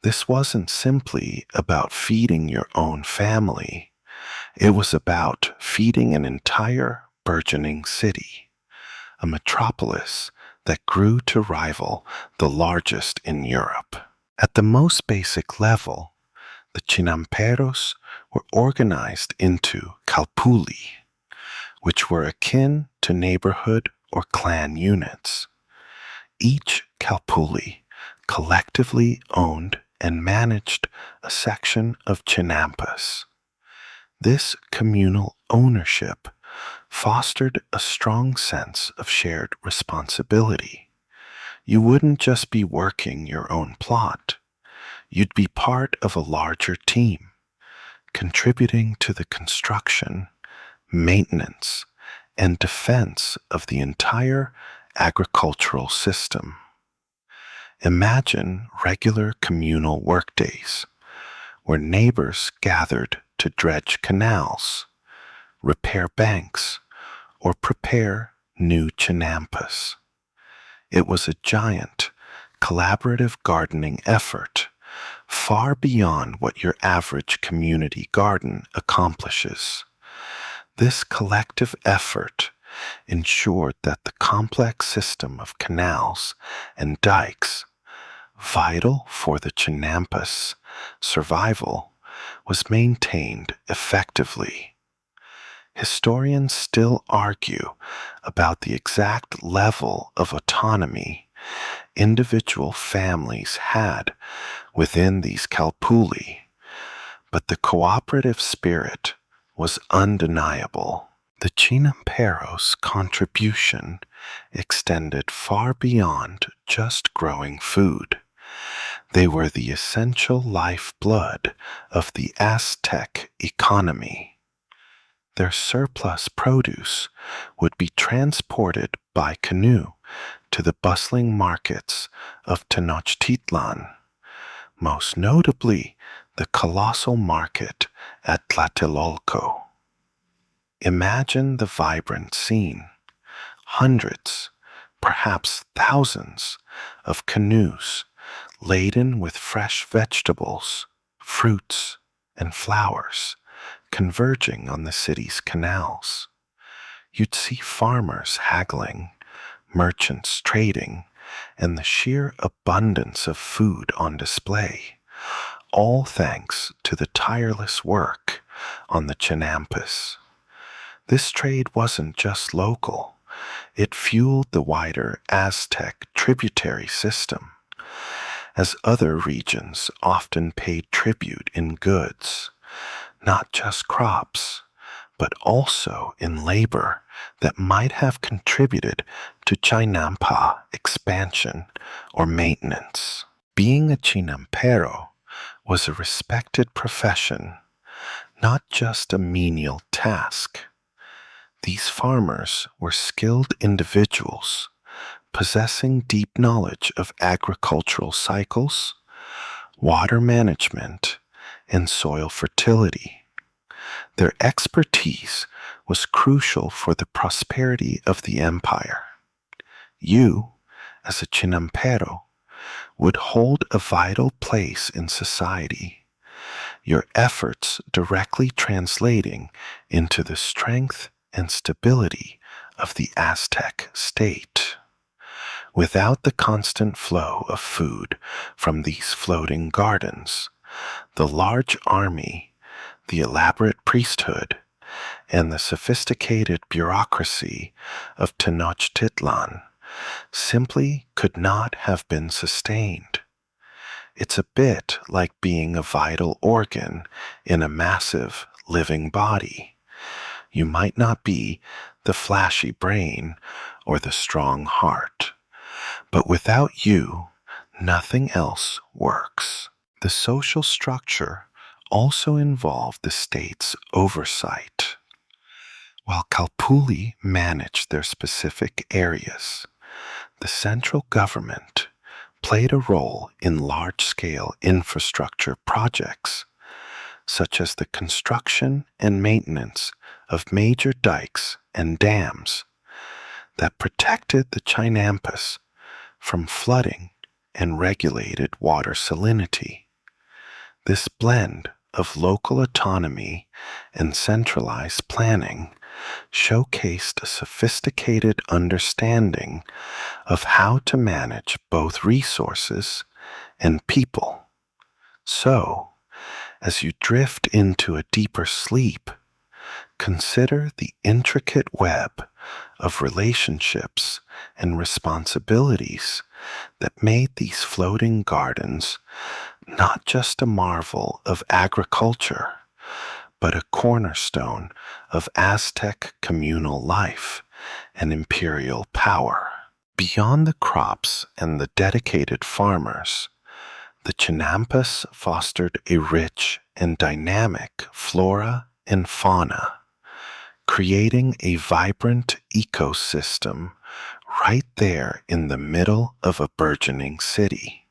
This wasn't simply about feeding your own family. It was about feeding an entire burgeoning city, a metropolis that grew to rival the largest in Europe. At the most basic level, the Chinamperos were organized into calpuli, which were akin to neighborhood or clan units. Each calpuli collectively owned and managed a section of Chinampas. This communal ownership fostered a strong sense of shared responsibility. You wouldn't just be working your own plot, you'd be part of a larger team, contributing to the construction, maintenance, and defense of the entire agricultural system. Imagine regular communal workdays where neighbors gathered to dredge canals, repair banks, or prepare new chinampas. It was a giant, collaborative gardening effort, far beyond what your average community garden accomplishes. This collective effort ensured that the complex system of canals and dikes, vital for the Chinampas' survival, was maintained effectively. Historians still argue about the exact level of autonomy individual families had within these calpuli, but the cooperative spirit was undeniable. The Chinamperos' contribution extended far beyond just growing food. They were the essential lifeblood of the Aztec economy. Their surplus produce would be transported by canoe to the bustling markets of Tenochtitlan, most notably the colossal market at Tlatelolco. Imagine the vibrant scene. Hundreds, perhaps thousands, of canoes laden with fresh vegetables, fruits, and flowers converging on the city's canals. You'd see farmers haggling, merchants trading, and the sheer abundance of food on display, all thanks to the tireless work on the Chinampas. This trade wasn't just local, it fueled the wider Aztec tributary system, as other regions often paid tribute in goods, not just crops, but also in labor that might have contributed to Chinampa expansion or maintenance. Being a Chinampero was a respected profession, not just a menial task. These farmers were skilled individuals, possessing deep knowledge of agricultural cycles, water management, and soil fertility. Their expertise was crucial for the prosperity of the empire. You, as a Chinampero, would hold a vital place in society, your efforts directly translating into the strength and stability of the Aztec state. Without the constant flow of food from these floating gardens, the large army, the elaborate priesthood, and the sophisticated bureaucracy of Tenochtitlan simply could not have been sustained. It's a bit like being a vital organ in a massive living body. You might not be the flashy brain or the strong heart, but without you, nothing else works. The social structure also involved the state's oversight. While Kalpuli managed their specific areas, the central government played a role in large-scale infrastructure projects, such as the construction and maintenance of major dikes and dams that protected the Chinampas from flooding and regulated water salinity. This blend of local autonomy and centralized planning showcased a sophisticated understanding of how to manage both resources and people. So, as you drift into a deeper sleep, consider the intricate web of relationships and responsibilities that made these floating gardens not just a marvel of agriculture, but a cornerstone of Aztec communal life and imperial power. Beyond the crops and the dedicated farmers, the Chinampas fostered a rich and dynamic flora and fauna, creating a vibrant ecosystem right there in the middle of a burgeoning city.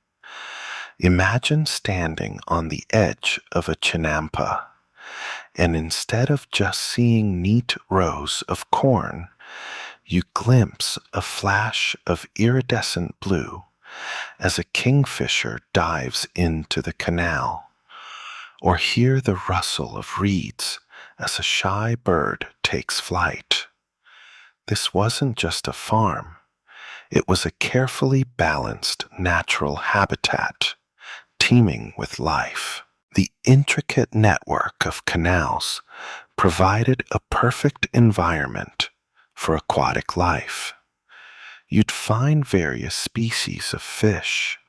Imagine standing on the edge of a Chinampa, and instead of just seeing neat rows of corn, you glimpse a flash of iridescent blue as a kingfisher dives into the canal, or hear the rustle of reeds as a shy bird takes flight. This wasn't just a farm, it was a carefully balanced natural habitat, teeming with life. The intricate network of canals provided a perfect environment for aquatic life. You'd find various species of fish,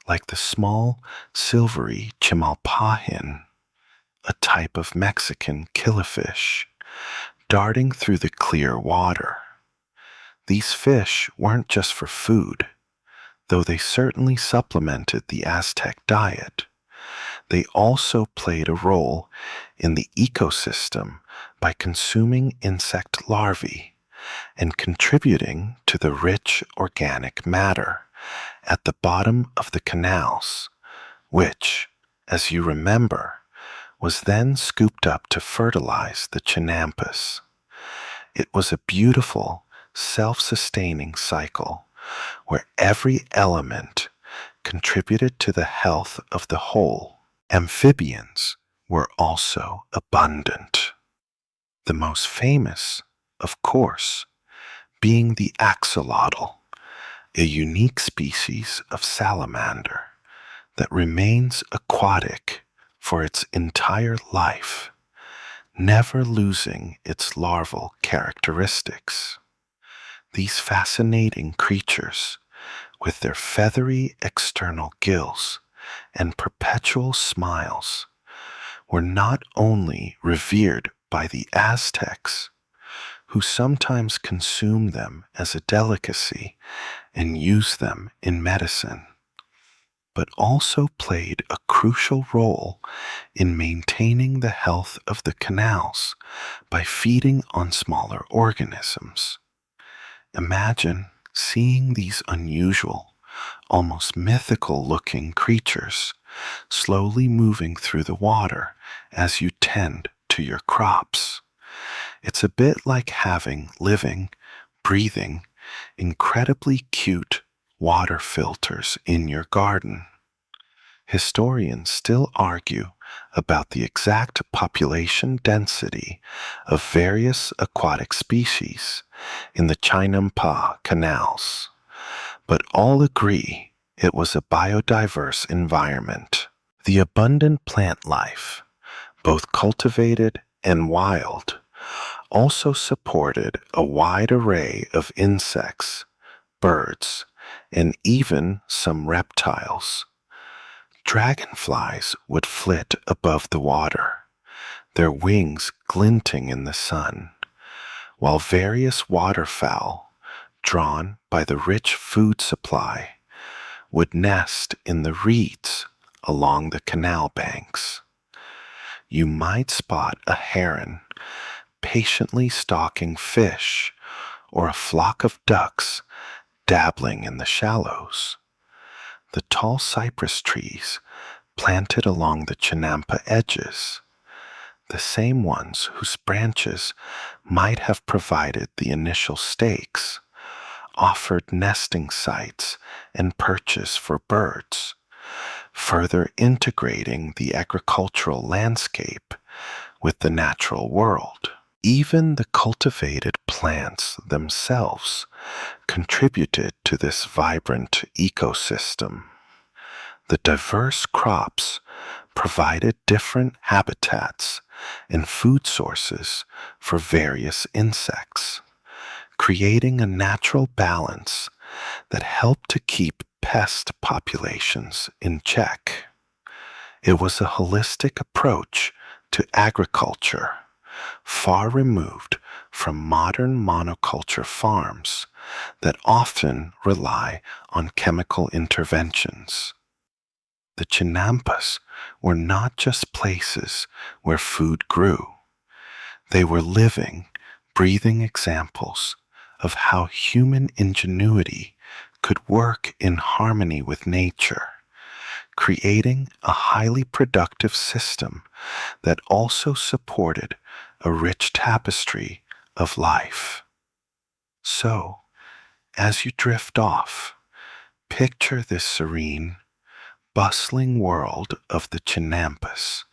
like the small silvery chimalpahin, a type of Mexican killifish, darting through the clear water. These fish weren't just for food, though they certainly supplemented the Aztec diet. They also played a role in the ecosystem by consuming insect larvae and contributing to the rich organic matter at the bottom of the canals, which, as you remember, was then scooped up to fertilize the Chinampas. It was a beautiful, self-sustaining cycle where every element contributed to the health of the whole. Amphibians were also abundant. The most famous, of course, being the axolotl, a unique species of salamander that remains aquatic for its entire life, never losing its larval characteristics. These fascinating creatures, with their feathery external gills and perpetual smiles, were not only revered by the Aztecs, who sometimes consumed them as a delicacy and used them in medicine, but also played a crucial role in maintaining the health of the canals by feeding on smaller organisms. Imagine seeing these unusual, almost mythical-looking creatures slowly moving through the water as you tend to your crops. It's a bit like having living, breathing, incredibly cute water filters in your garden. Historians still argue about the exact population density of various aquatic species in the Chinampa canals, but all agree it was a biodiverse environment. The abundant plant life, both cultivated and wild, also supported a wide array of insects, birds, and even some reptiles. Dragonflies would flit above the water, their wings glinting in the sun, while various waterfowl, drawn by the rich food supply, would nest in the reeds along the canal banks. You might spot a heron patiently stalking fish or a flock of ducks dabbling in the shallows. The tall cypress trees planted along the Chinampa edges, the same ones whose branches might have provided the initial stakes, offered nesting sites and perches for birds, further integrating the agricultural landscape with the natural world. Even the cultivated plants themselves contributed to this vibrant ecosystem. The diverse crops provided different habitats and food sources for various insects, creating a natural balance that helped to keep pest populations in check. It was a holistic approach to agriculture, far removed from modern monoculture farms that often rely on chemical interventions. The Chinampas were not just places where food grew. They were living, breathing examples of how human ingenuity could work in harmony with nature, creating a highly productive system that also supported a rich tapestry of life. So, as you drift off, picture this serene, bustling world of the Chinampas,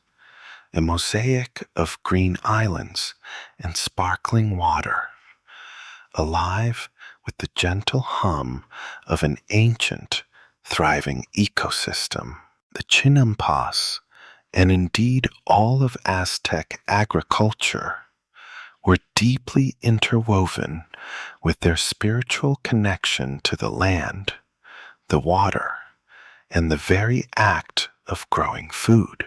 a mosaic of green islands and sparkling water, alive with the gentle hum of an ancient, thriving ecosystem. The Chinampas, and indeed all of Aztec agriculture, were deeply interwoven with their spiritual connection to the land, the water, and the very act of growing food.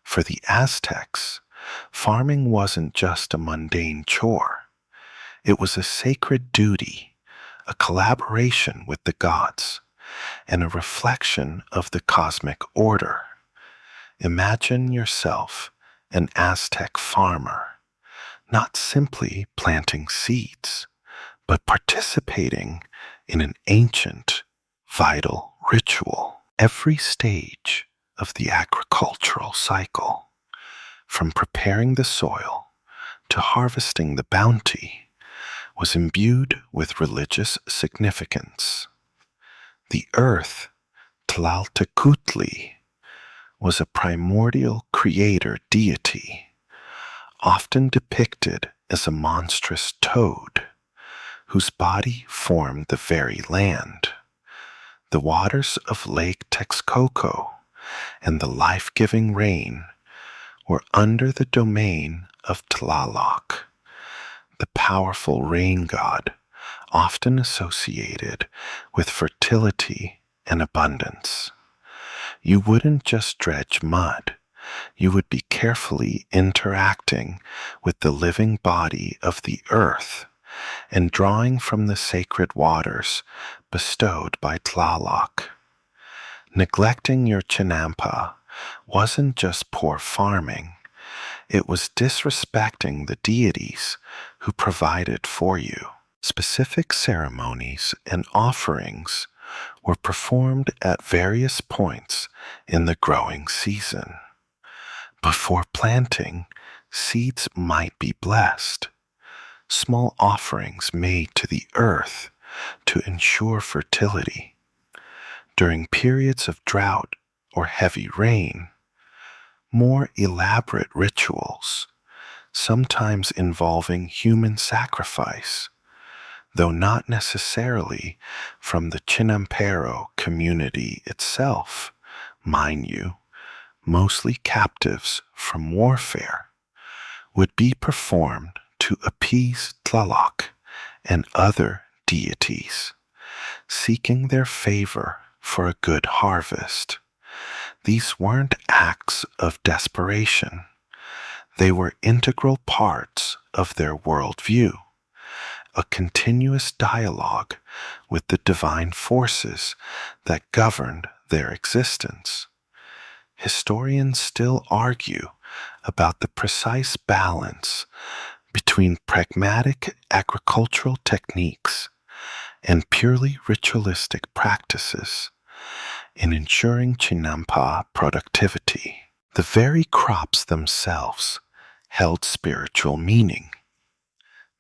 For the Aztecs, farming wasn't just a mundane chore. It was a sacred duty, a collaboration with the gods, and a reflection of the cosmic order. Imagine yourself an Aztec farmer, not simply planting seeds, but participating in an ancient, vital ritual. Every stage of the agricultural cycle, from preparing the soil to harvesting the bounty, was imbued with religious significance. The earth, Tlaltecutli, was a primordial creator deity, often depicted as a monstrous toad, whose body formed the very land. The waters of Lake Texcoco and the life-giving rain were under the domain of Tlaloc, the powerful rain god, often associated with fertility and abundance. You wouldn't just dredge mud, you would be carefully interacting with the living body of the earth and drawing from the sacred waters bestowed by Tlaloc. Neglecting your Chinampa wasn't just poor farming, it was disrespecting the deities who provided for you. Specific ceremonies and offerings were performed at various points in the growing season. Before planting, seeds might be blessed, small offerings made to the earth to ensure fertility. During periods of drought or heavy rain, more elaborate rituals, sometimes involving human sacrifice, though not necessarily from the Chinampero community itself, mind you, mostly captives from warfare, would be performed to appease Tlaloc and other deities, seeking their favor for a good harvest. These weren't acts of desperation. They were integral parts of their worldview, a continuous dialogue with the divine forces that governed their existence. Historians still argue about the precise balance between pragmatic agricultural techniques and purely ritualistic practices in ensuring Chinampa productivity. The very crops themselves held spiritual meaning.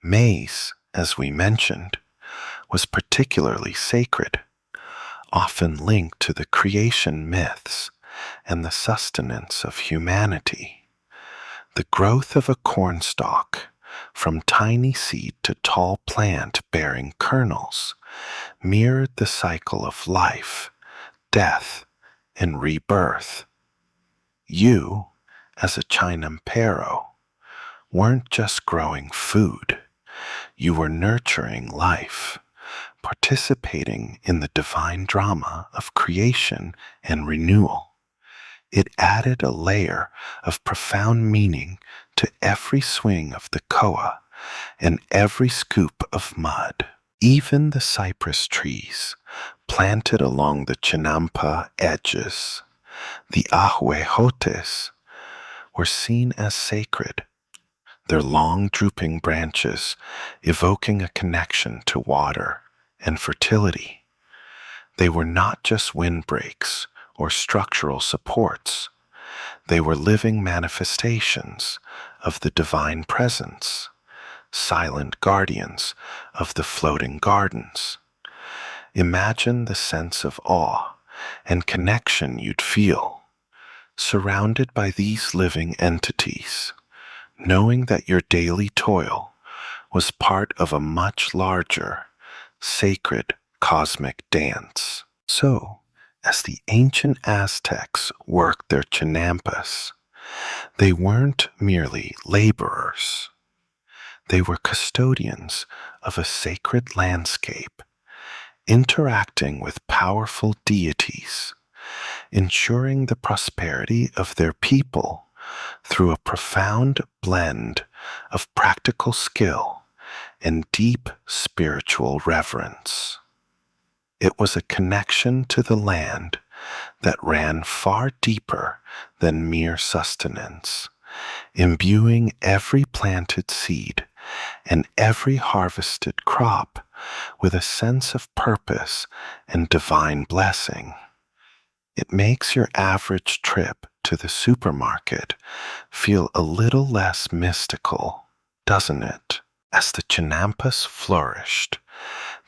Maize, as we mentioned, was particularly sacred, often linked to the creation myths and the sustenance of humanity. The growth of a cornstalk, from tiny seed to tall plant bearing kernels, mirrored the cycle of life, death, and rebirth. You, as a Chinampero, weren't just growing food, you were nurturing life, participating in the divine drama of creation and renewal. It added a layer of profound meaning to every swing of the koa and every scoop of mud. Even the cypress trees, planted along the chinampa edges, the ahuejotes, were seen as sacred, their long drooping branches evoking a connection to water and fertility. They were not just windbreaks or structural supports. They were living manifestations of the divine presence, silent guardians of the floating gardens. Imagine the sense of awe and connection you'd feel, surrounded by these living entities, knowing that your daily toil was part of a much larger, sacred cosmic dance. So, as the ancient Aztecs worked their chinampas, they weren't merely laborers. They were custodians of a sacred landscape, interacting with powerful deities, ensuring the prosperity of their people through a profound blend of practical skill and deep spiritual reverence. It was a connection to the land that ran far deeper than mere sustenance, imbuing every planted seed and every harvested crop with a sense of purpose and divine blessing. It makes your average trip to the supermarket feel a little less mystical, doesn't it? As the chinampas flourished,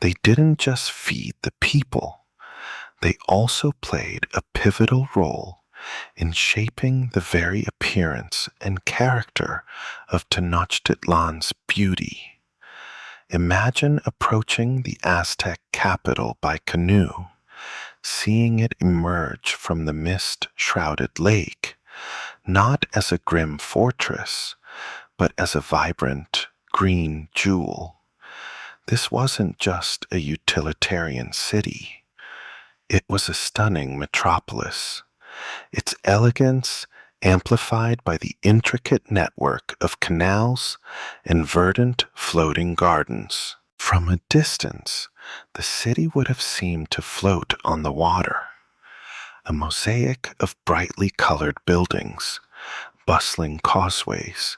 they didn't just feed the people, they also played a pivotal role in shaping the very appearance and character of Tenochtitlan's beauty. Imagine approaching the Aztec capital by canoe, seeing it emerge from the mist-shrouded lake, not as a grim fortress, but as a vibrant green jewel. This wasn't just a utilitarian city. It was a stunning metropolis, its elegance amplified by the intricate network of canals and verdant floating gardens. From a distance, the city would have seemed to float on the water, a mosaic of brightly colored buildings, bustling causeways,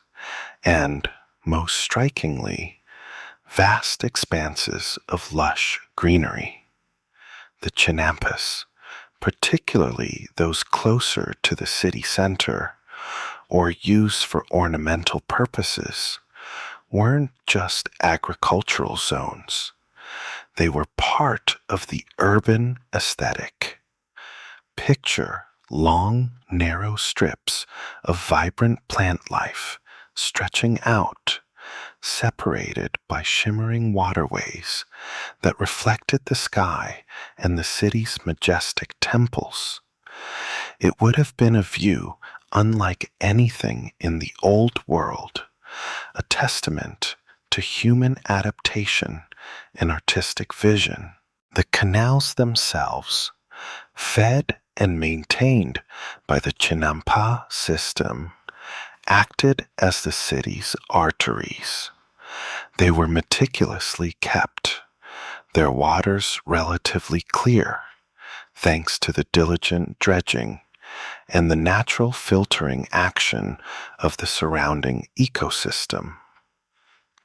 and, most strikingly, vast expanses of lush greenery. The chinampas, particularly those closer to the city center or used for ornamental purposes, weren't just agricultural zones. They were part of the urban aesthetic. Picture long, narrow strips of vibrant plant life stretching out, separated by shimmering waterways that reflected the sky and the city's majestic temples. It would have been a view unlike anything in the old world, a testament to human adaptation and artistic vision. The canals themselves, fed and maintained by the Chinampa system, acted as the city's arteries. They were meticulously kept, their waters relatively clear, thanks to the diligent dredging and the natural filtering action of the surrounding ecosystem.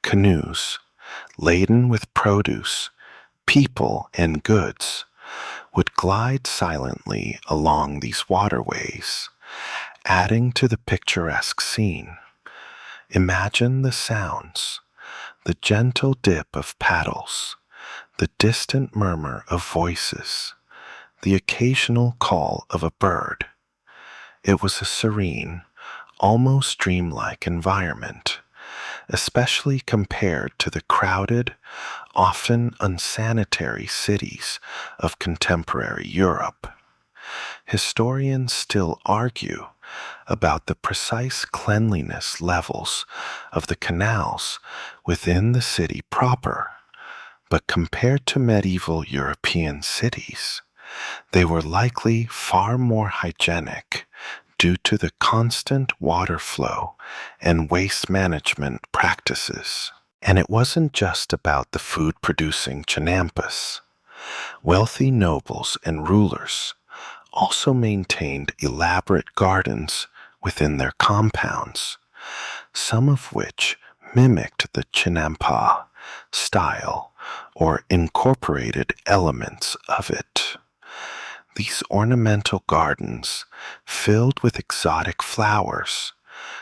Canoes, laden with produce, people, and goods, would glide silently along these waterways, adding to the picturesque scene. Imagine the sounds, the gentle dip of paddles, the distant murmur of voices, the occasional call of a bird. It was a serene, almost dreamlike environment, especially compared to the crowded, often unsanitary cities of contemporary Europe. Historians still argue about the precise cleanliness levels of the canals within the city proper, but compared to medieval European cities, they were likely far more hygienic due to the constant water flow and waste management practices. And it wasn't just about the food-producing Chinampas. Wealthy nobles and rulers also maintained elaborate gardens within their compounds, some of which mimicked the Chinampa style or incorporated elements of it. These ornamental gardens, filled with exotic flowers,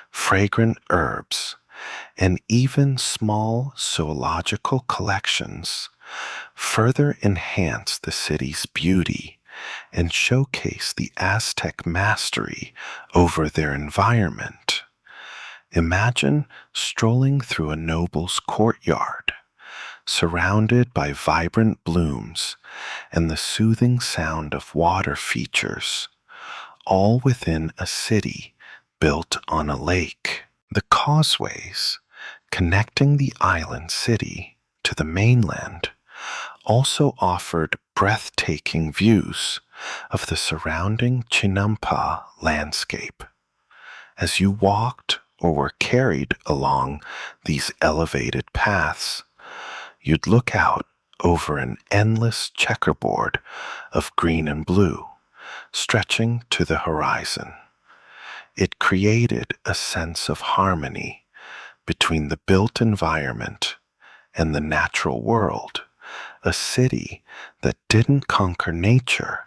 fragrant herbs, and even small zoological collections, further enhance the city's beauty and showcase the Aztec mastery over their environment. Imagine strolling through a noble's courtyard, surrounded by vibrant blooms and the soothing sound of water features, all within a city built on a lake. The causeways connecting the island city to the mainland also offered breathtaking views of the surrounding Chinampa landscape. As you walked or were carried along these elevated paths, you'd look out over an endless checkerboard of green and blue, stretching to the horizon. It created a sense of harmony between the built environment and the natural world, a city that didn't conquer nature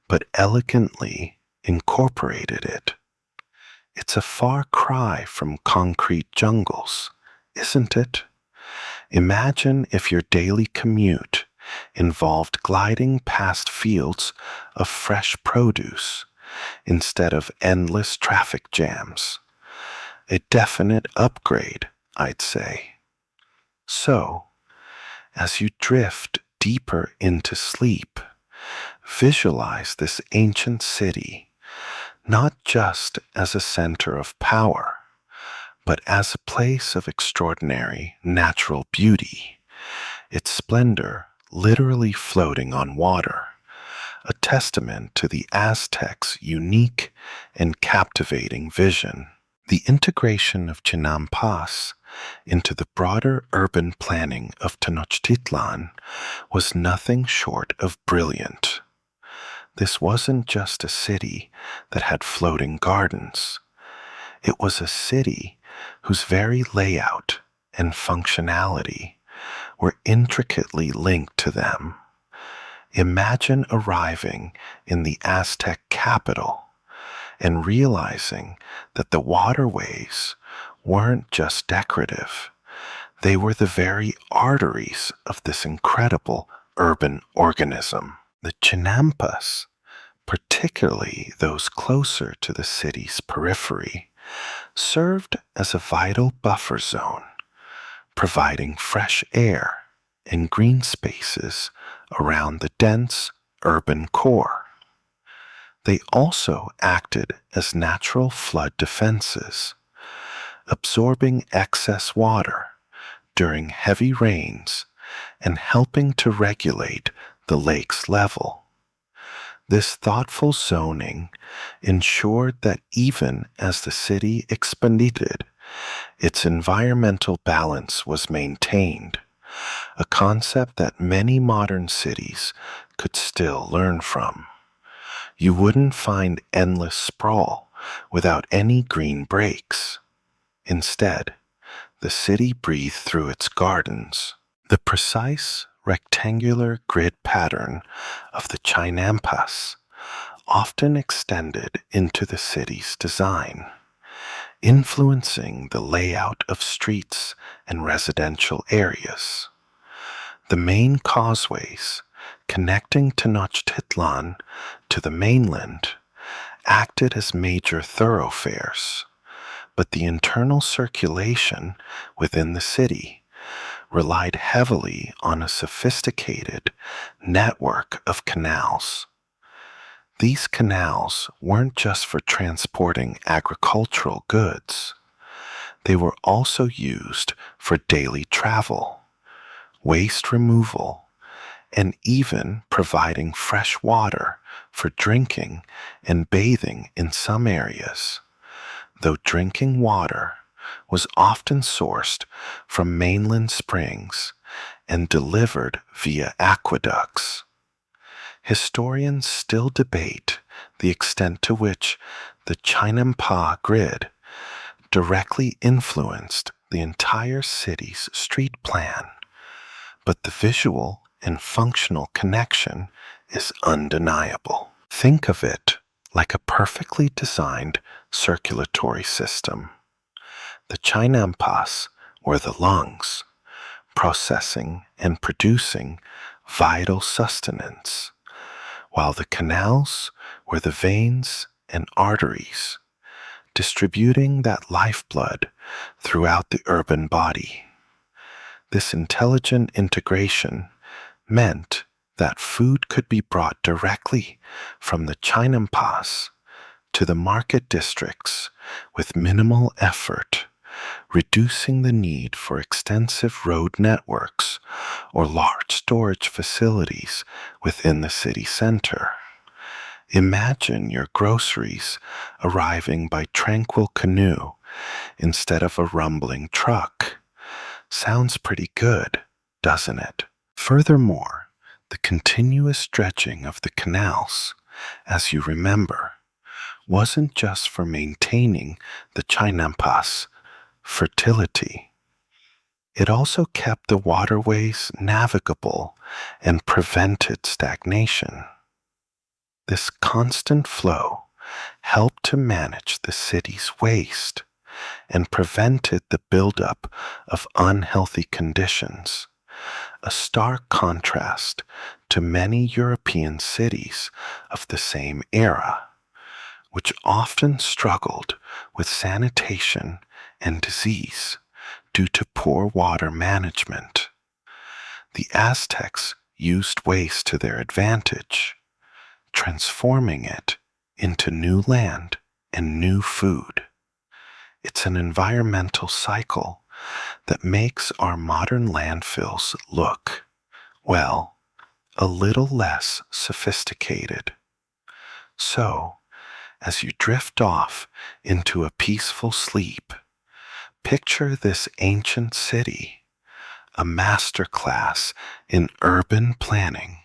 but elegantly incorporated it. It's a far cry from concrete jungles, isn't it? Imagine if your daily commute involved gliding past fields of fresh produce instead of endless traffic jams. A definite upgrade, I'd say. So, as you drift deeper into sleep, visualize this ancient city not just as a center of power, but as a place of extraordinary natural beauty, its splendor literally floating on water, a testament to the Aztecs' unique and captivating vision. The integration of Chinampas into the broader urban planning of Tenochtitlan was nothing short of brilliant. This wasn't just a city that had floating gardens. It was a city whose very layout and functionality were intricately linked to them. Imagine arriving in the Aztec capital and realizing that the waterways weren't just decorative. They were the very arteries of this incredible urban organism. The Chinampas, particularly those closer to the city's periphery, served as a vital buffer zone, providing fresh air and green spaces around the dense urban core. They also acted as natural flood defenses, absorbing excess water during heavy rains and helping to regulate the lake's level. This thoughtful zoning ensured that even as the city expanded, its environmental balance was maintained, a concept that many modern cities could still learn from. You wouldn't find endless sprawl without any green breaks. Instead, the city breathed through its gardens. The precise rectangular grid pattern of the Chinampas often extended into the city's design, influencing the layout of streets and residential areas. The main causeways connecting Tenochtitlan to the mainland, acted as major thoroughfares, but the internal circulation within the city relied heavily on a sophisticated network of canals. These canals weren't just for transporting agricultural goods. They were also used for daily travel, waste removal, and even providing fresh water for drinking and bathing in some areas, though drinking water was often sourced from mainland springs and delivered via aqueducts. Historians still debate the extent to which the Chinampa grid directly influenced the entire city's street plan, but the visual and functional connection is undeniable. Think of it like a perfectly designed circulatory system. The Chinampas were the lungs, processing and producing vital sustenance, while the canals were the veins and arteries, distributing that lifeblood throughout the urban body. This intelligent integration meant that food could be brought directly from the Chinampas to the market districts with minimal effort, reducing the need for extensive road networks or large storage facilities within the city center. Imagine your groceries arriving by tranquil canoe instead of a rumbling truck. Sounds pretty good, doesn't it? Furthermore, the continuous dredging of the canals, as you remember, wasn't just for maintaining the Chinampas' fertility. It also kept the waterways navigable and prevented stagnation. This constant flow helped to manage the city's waste and prevented the buildup of unhealthy conditions, a stark contrast to many European cities of the same era, which often struggled with sanitation and disease due to poor water management. The Aztecs used waste to their advantage, transforming it into new land and new food. It's an environmental cycle that makes our modern landfills look, well, a little less sophisticated. So, as you drift off into a peaceful sleep, picture this ancient city, a masterclass in urban planning,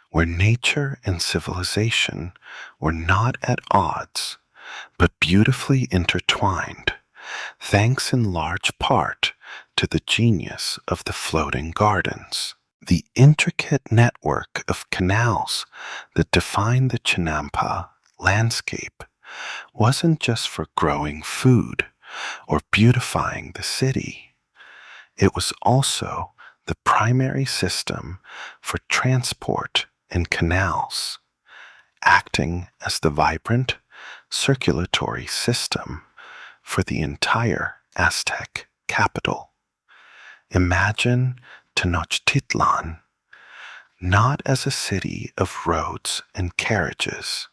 where nature and civilization were not at odds, but beautifully intertwined, thanks in large part to the genius of the floating gardens. The intricate network of canals that defined the Chinampa landscape wasn't just for growing food or beautifying the city. It was also the primary system for transport and canals, acting as the vibrant circulatory system for the entire Aztec capital. Imagine Tenochtitlan not as a city of roads and carriages,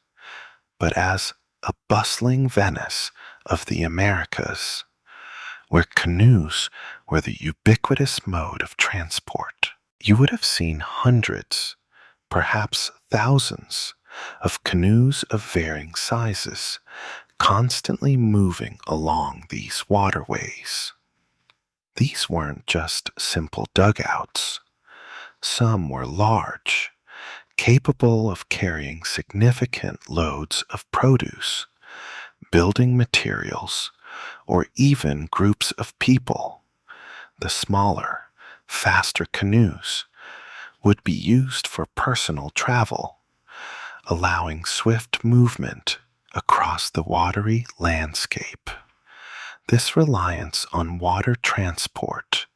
but as a bustling Venice of the Americas, where canoes were the ubiquitous mode of transport. You would have seen hundreds, perhaps thousands, of canoes of varying sizes constantly moving along these waterways. These weren't just simple dugouts. Some were large, capable of carrying significant loads of produce, building materials, or even groups of people. The smaller, faster canoes would be used for personal travel, allowing swift movement across the watery landscape. This reliance on water transport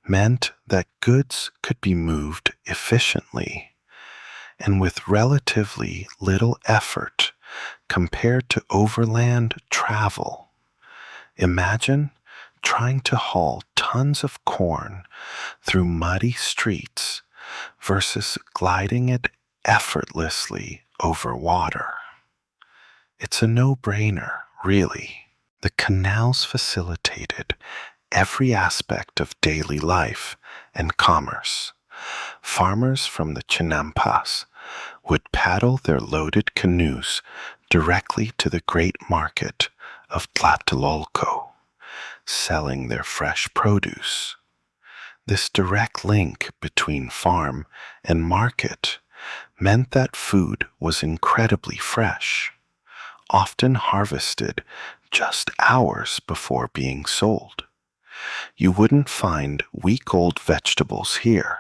meant that goods could be moved efficiently, and with relatively little effort compared to overland travel. Imagine trying to haul tons of corn through muddy streets versus gliding it effortlessly over water. It's a no-brainer, really. The canals facilitated every aspect of daily life and commerce. Farmers from the Chinampas would paddle their loaded canoes directly to the great market of Tlatelolco, selling their fresh produce. This direct link between farm and market meant that food was incredibly fresh, often harvested just hours before being sold. You wouldn't find week-old vegetables here.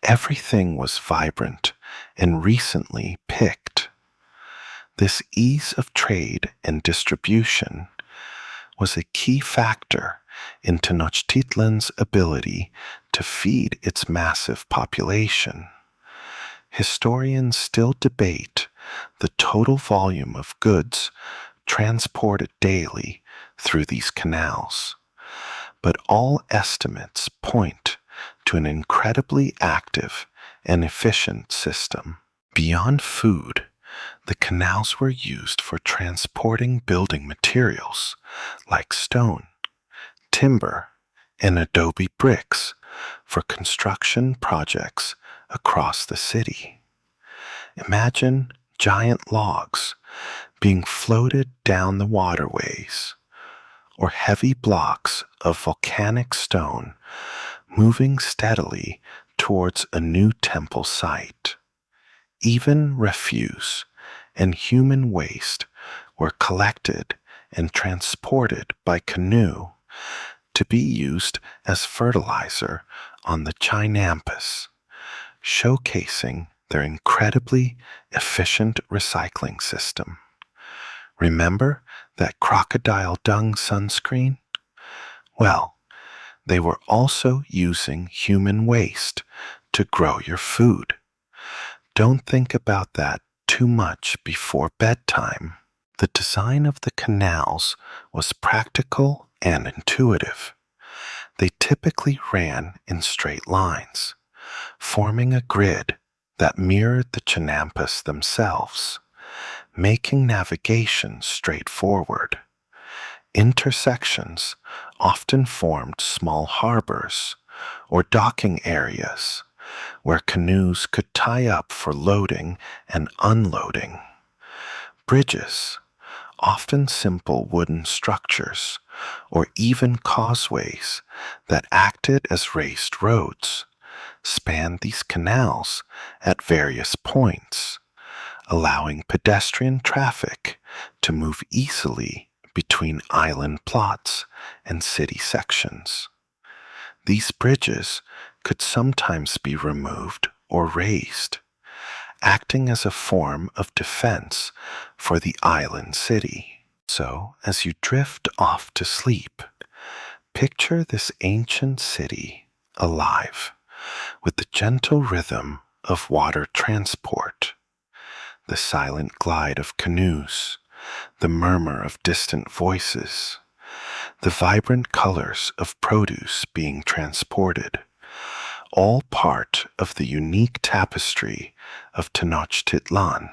Everything was vibrant and recently picked. This ease of trade and distribution was a key factor in Tenochtitlan's ability to feed its massive population. Historians still debate the total volume of goods transported daily through these canals, but all estimates point to an incredibly active and efficient system. Beyond food, the canals were used for transporting building materials like stone, timber, and adobe bricks for construction projects across the city. Imagine giant logs being floated down the waterways, or heavy blocks of volcanic stone moving steadily towards a new temple site. Even refuse and human waste were collected and transported by canoe to be used as fertilizer on the Chinampas, showcasing their incredibly efficient recycling system. Remember that crocodile dung sunscreen? Well, they were also using human waste to grow your food. Don't think about that too much before bedtime. The design of the canals was practical and intuitive. They typically ran in straight lines, forming a grid that mirrored the Chinampas themselves, making navigation straightforward. Intersections often formed small harbors or docking areas where canoes could tie up for loading and unloading. Bridges, often simple wooden structures, or even causeways that acted as raised roads, spanned these canals at various points, allowing pedestrian traffic to move easily between island plots and city sections. These bridges could sometimes be removed or raised, acting as a form of defense for the island city. So, as you drift off to sleep, picture this ancient city alive with the gentle rhythm of water transport, the silent glide of canoes, the murmur of distant voices, the vibrant colors of produce being transported, all part of the unique tapestry of Tenochtitlan,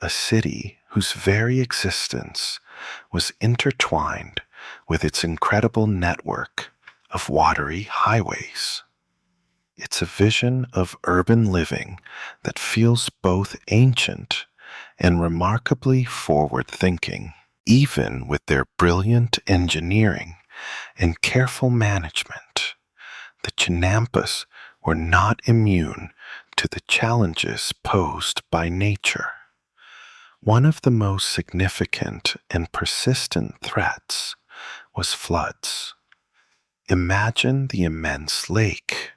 a city whose very existence was intertwined with its incredible network of watery highways. It's a vision of urban living that feels both ancient and remarkably forward-thinking. Even with their brilliant engineering and careful management, the Chinampas were not immune to the challenges posed by nature. One of the most significant and persistent threats was floods. Imagine the immense lake,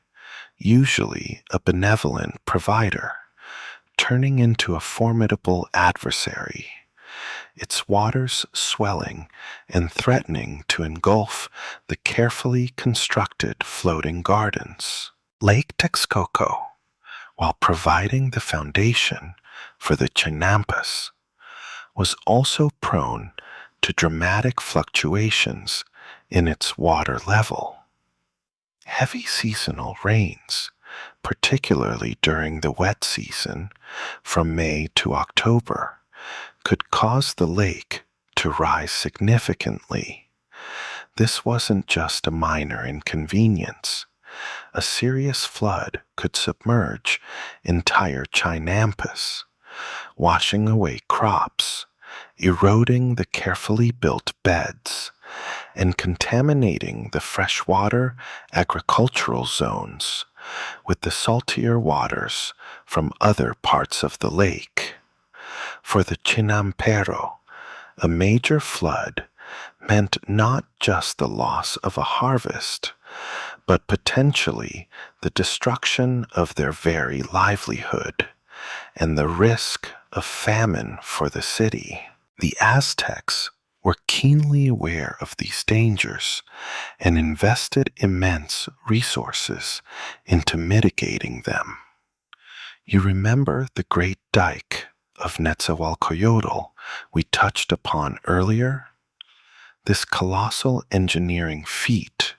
usually a benevolent provider, turning into a formidable adversary, its waters swelling and threatening to engulf the carefully constructed floating gardens. Lake Texcoco while providing the foundation for the Chinampas, was also prone to dramatic fluctuations in its water level. Heavy seasonal rains, particularly during the wet season from May to October, could cause the lake to rise significantly. This wasn't just a minor inconvenience. A serious flood could submerge entire Chinampas, washing away crops, eroding the carefully built beds, and contaminating the freshwater agricultural zones with the saltier waters from other parts of the lake. For the Chinampero, a major flood meant not just the loss of a harvest, but potentially the destruction of their very livelihood and the risk of famine for the city. The Aztecs were keenly aware of these dangers and invested immense resources into mitigating them. You remember the great dike of Netzahualcoyotl we touched upon earlier? This colossal engineering feat,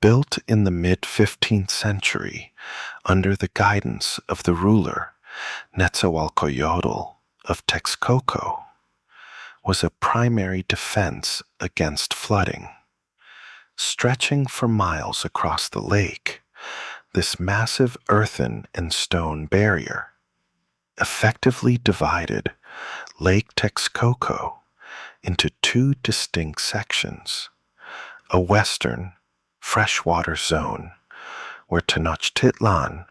built in the mid-15th century under the guidance of the ruler Netzahualcoyotl of Texcoco, was a primary defense against flooding. Stretching for miles across the lake, this massive earthen and stone barrier effectively divided Lake Texcoco into two distinct sections: a western, freshwater zone where Tenochtitlan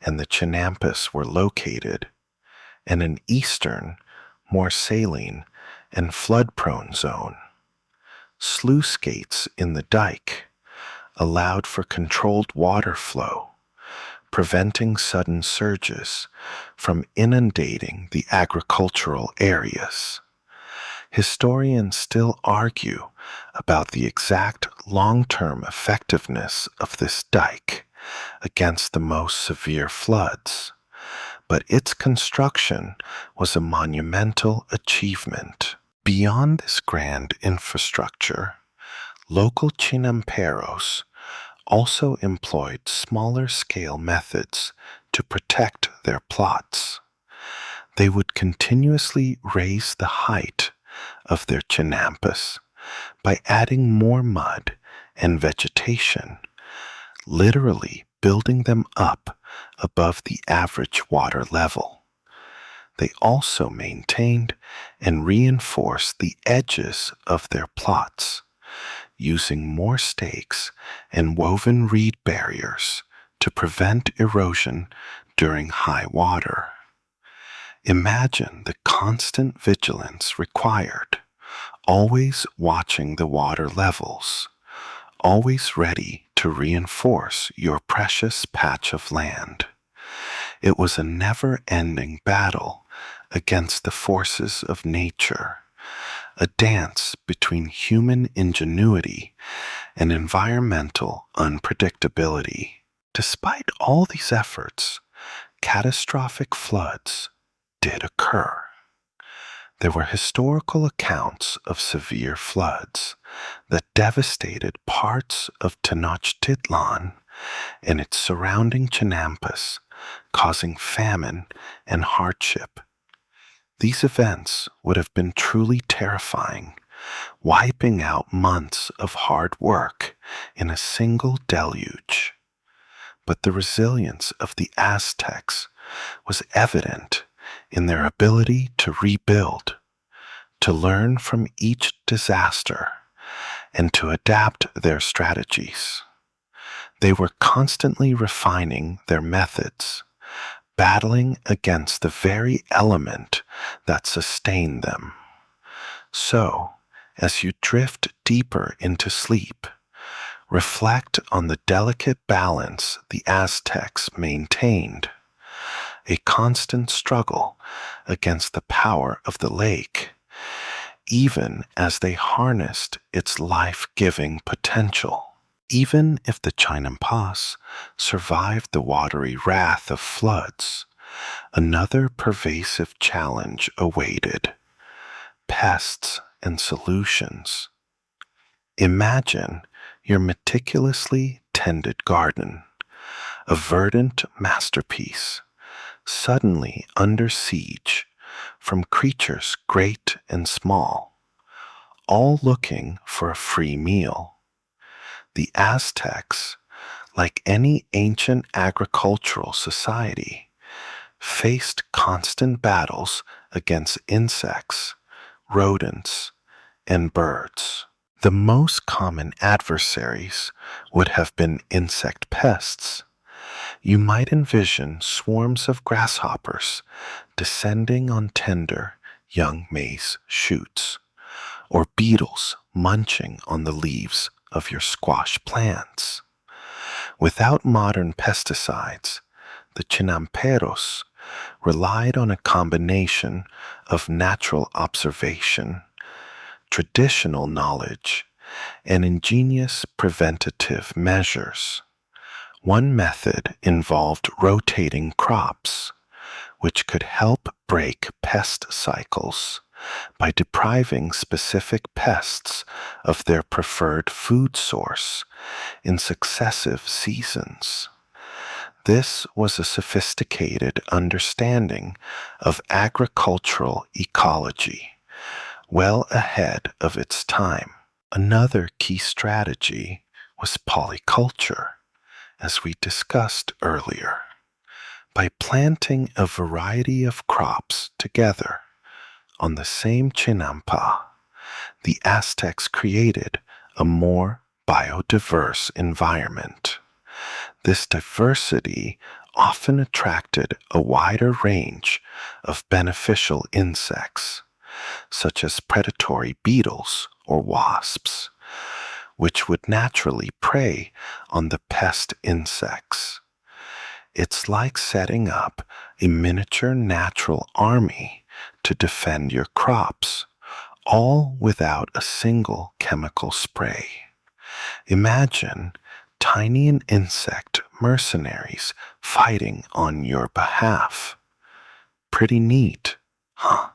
and the Chinampas were located, and an eastern, more saline and flood-prone zone. Sluice gates in the dike allowed for controlled water flow, preventing sudden surges from inundating the agricultural areas. Historians still argue about the exact long-term effectiveness of this dike against the most severe floods, but its construction was a monumental achievement. Beyond this grand infrastructure, local Chinamperos also employed smaller-scale methods to protect their plots. They would continuously raise the height of their Chinampas by adding more mud and vegetation, literally building them up above the average water level. They also maintained and reinforced the edges of their plots, using more stakes and woven reed barriers to prevent erosion during high water. Imagine the constant vigilance required, always watching the water levels, always ready to reinforce your precious patch of land. It was a never-ending battle against the forces of nature, a dance between human ingenuity and environmental unpredictability. Despite all these efforts, catastrophic floods did occur. There were historical accounts of severe floods that devastated parts of Tenochtitlan and its surrounding Chinampas, causing famine and hardship. These events would have been truly terrifying, wiping out months of hard work in a single deluge. But the resilience of the Aztecs was evident in their ability to rebuild, to learn from each disaster, and to adapt their strategies. They were constantly refining their methods, battling against the very element that sustained them. So, as you drift deeper into sleep, reflect on the delicate balance the Aztecs maintained, a constant struggle against the power of the lake, even as they harnessed its life-giving potential. Even if the Chinampas survived the watery wrath of floods, another pervasive challenge awaited: pests and solutions. Imagine your meticulously tended garden, a verdant masterpiece, suddenly under siege from creatures great and small, all looking for a free meal. The Aztecs, like any ancient agricultural society, faced constant battles against insects, rodents, and birds. The most common adversaries would have been insect pests. You might envision swarms of grasshoppers descending on tender, young maize shoots, or beetles munching on the leaves of your squash plants. Without modern pesticides, the Chinamperos relied on a combination of natural observation, traditional knowledge, and ingenious preventative measures. One method involved rotating crops, which could help break pest cycles by depriving specific pests of their preferred food source in successive seasons. This was a sophisticated understanding of agricultural ecology, well ahead of its time. Another key strategy was polyculture, as we discussed earlier. By planting a variety of crops together on the same chinampa, the Aztecs created a more biodiverse environment. This diversity often attracted a wider range of beneficial insects, such as predatory beetles or wasps, which would naturally prey on the pest insects. It's like setting up a miniature natural army to defend your crops, all without a single chemical spray. Imagine tiny insect mercenaries fighting on your behalf. Pretty neat, huh?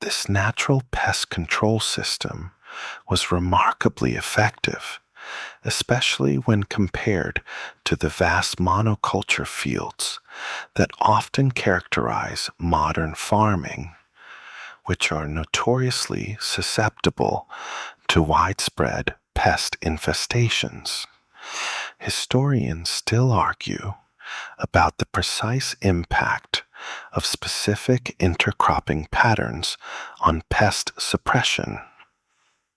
This natural pest control system was remarkably effective, especially when compared to the vast monoculture fields that often characterize modern farming, which are notoriously susceptible to widespread pest infestations. Historians still argue about the precise impact of specific intercropping patterns on pest suppression,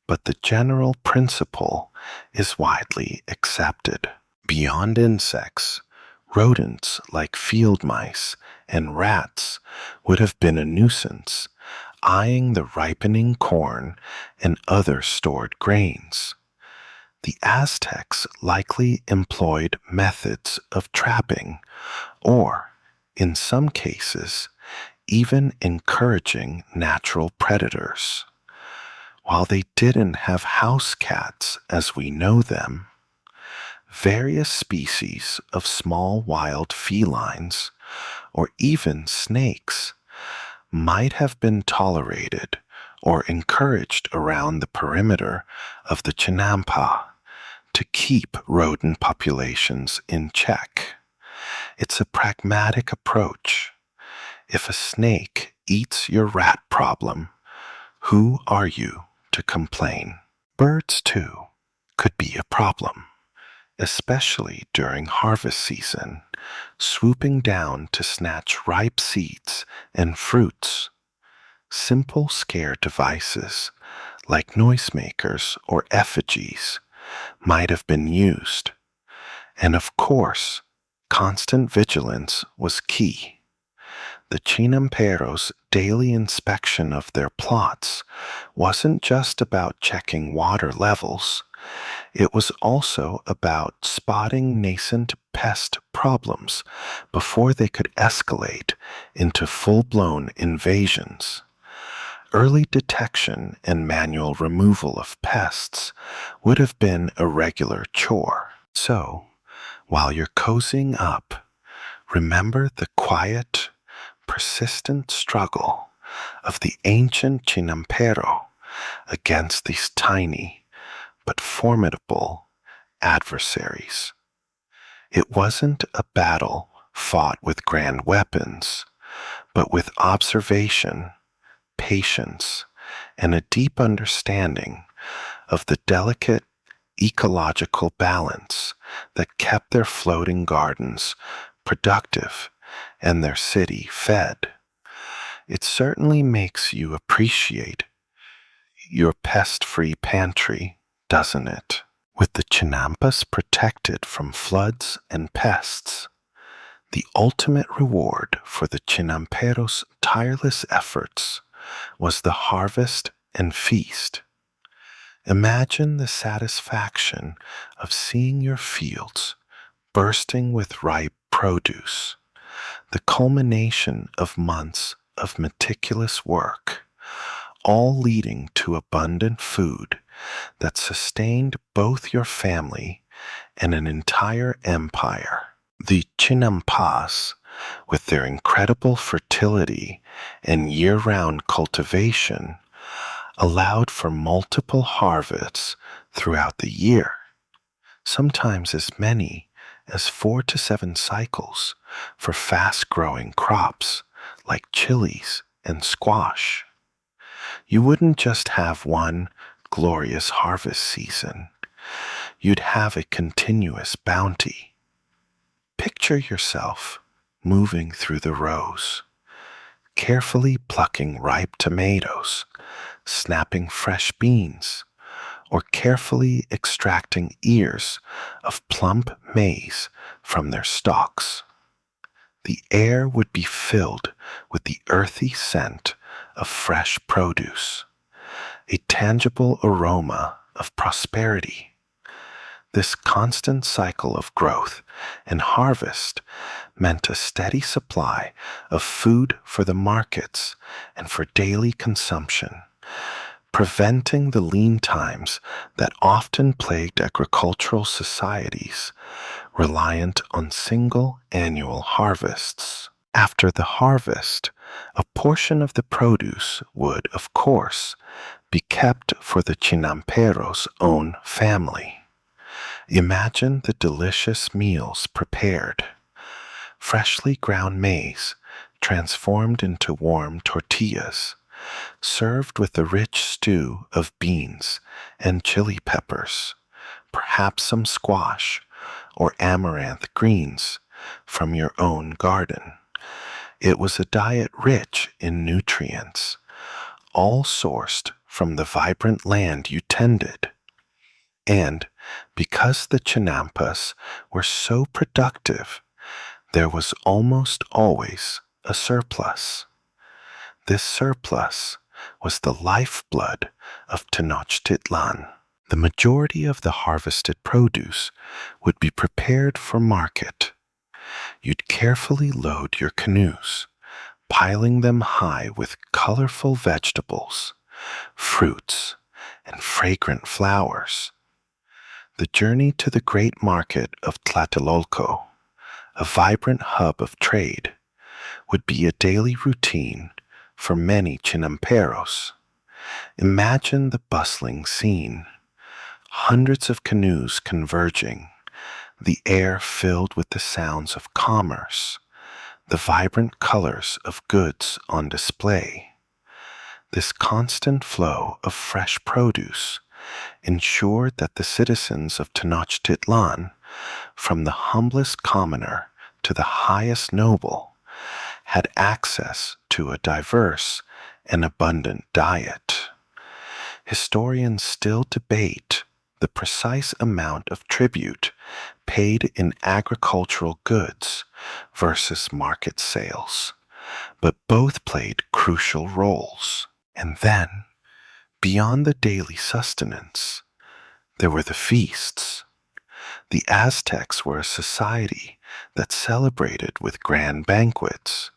but the general principle is widely accepted. Beyond insects, rodents like field mice and rats would have been a nuisance, eyeing the ripening corn and other stored grains. The Aztecs likely employed methods of trapping, or, in some cases, even encouraging natural predators. While they didn't have house cats as we know them, various species of small wild felines, or even snakes, might have been tolerated or encouraged around the perimeter of the Chinampa to keep rodent populations in check. It's a pragmatic approach. If a snake eats your rat problem, who are you to complain? Birds, too, could be a problem, especially during harvest season, swooping down to snatch ripe seeds and fruits. Simple scare devices, like noisemakers or effigies, might have been used. And of course, constant vigilance was key. The Chinamperos' daily inspection of their plots wasn't just about checking water levels. It was also about spotting nascent pest problems before they could escalate into full-blown invasions. early detection and manual removal of pests would have been a regular chore. So, while you're cozying up, remember the quiet, persistent struggle of the ancient Chinampero against these tiny but formidable adversaries. It wasn't a battle fought with grand weapons, but with observation, patience, and a deep understanding of the delicate ecological balance that kept their floating gardens productive and their city fed. It certainly makes you appreciate your pest-free pantry, doesn't it? With the chinampas protected from floods and pests, the ultimate reward for the chinamperos' tireless efforts was the harvest and feast. Imagine the satisfaction of seeing your fields bursting with ripe produce, the culmination of months of meticulous work, all leading to abundant food that sustained both your family and an entire empire. The Chinampas, with their incredible fertility and year-round cultivation, allowed for multiple harvests throughout the year, sometimes as many as 4 to 7 cycles for fast-growing crops like chilies and squash. You wouldn't just have one glorious harvest season. You'd have a continuous bounty. Picture yourself moving through the rows, carefully plucking ripe tomatoes, snapping fresh beans, or carefully extracting ears of plump maize from their stalks. The air would be filled with the earthy scent of fresh produce, a tangible aroma of prosperity. This constant cycle of growth and harvest meant a steady supply of food for the markets and for daily consumption, preventing the lean times that often plagued agricultural societies reliant on single annual harvests. After the harvest, a portion of the produce would, of course, be kept for the Chinampero's own family. Imagine the delicious meals prepared. Freshly ground maize transformed into warm tortillas, served with a rich stew of beans and chili peppers, perhaps some squash or amaranth greens from your own garden. It was a diet rich in nutrients, all sourced from the vibrant land you tended. And because the chinampas were so productive, there was almost always a surplus. This surplus was the lifeblood of Tenochtitlan. The majority of the harvested produce would be prepared for market. You'd carefully load your canoes, piling them high with colorful vegetables, fruits, and fragrant flowers. The journey to the great market of Tlatelolco, a vibrant hub of trade, would be a daily routine for many Chinamperos. Imagine the bustling scene. Hundreds of canoes converging, the air filled with the sounds of commerce, the vibrant colors of goods on display. This constant flow of fresh produce ensured that the citizens of Tenochtitlan, from the humblest commoner to the highest noble, had access to a diverse and abundant diet. Historians still debate the precise amount of tribute paid in agricultural goods versus market sales, but both played crucial roles. And then, beyond the daily sustenance, there were the feasts. The Aztecs were a society that celebrated with grand banquets,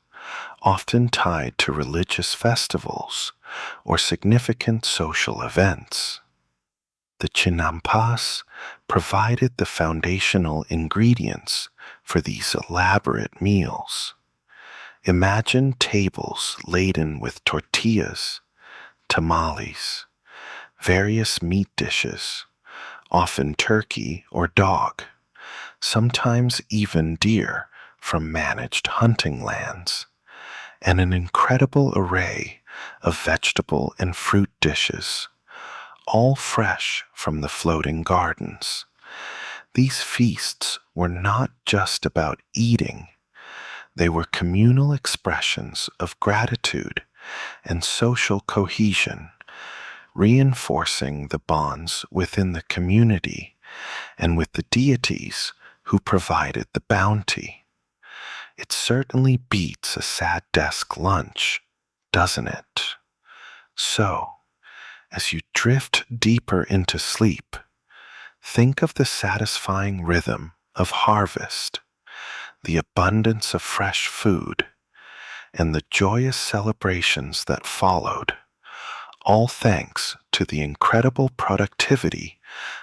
often tied to religious festivals or significant social events. The chinampas provided the foundational ingredients for these elaborate meals. Imagine tables laden with tortillas, tamales, various meat dishes, often turkey or dog, sometimes even deer from managed hunting lands, and an incredible array of vegetable and fruit dishes, all fresh from the floating gardens. These feasts were not just about eating, they were communal expressions of gratitude and social cohesion, reinforcing the bonds within the community and with the deities who provided the bounty. It certainly beats a sad desk lunch, doesn't it? So, as you drift deeper into sleep, think of the satisfying rhythm of harvest, the abundance of fresh food, and the joyous celebrations that followed, all thanks to the incredible productivity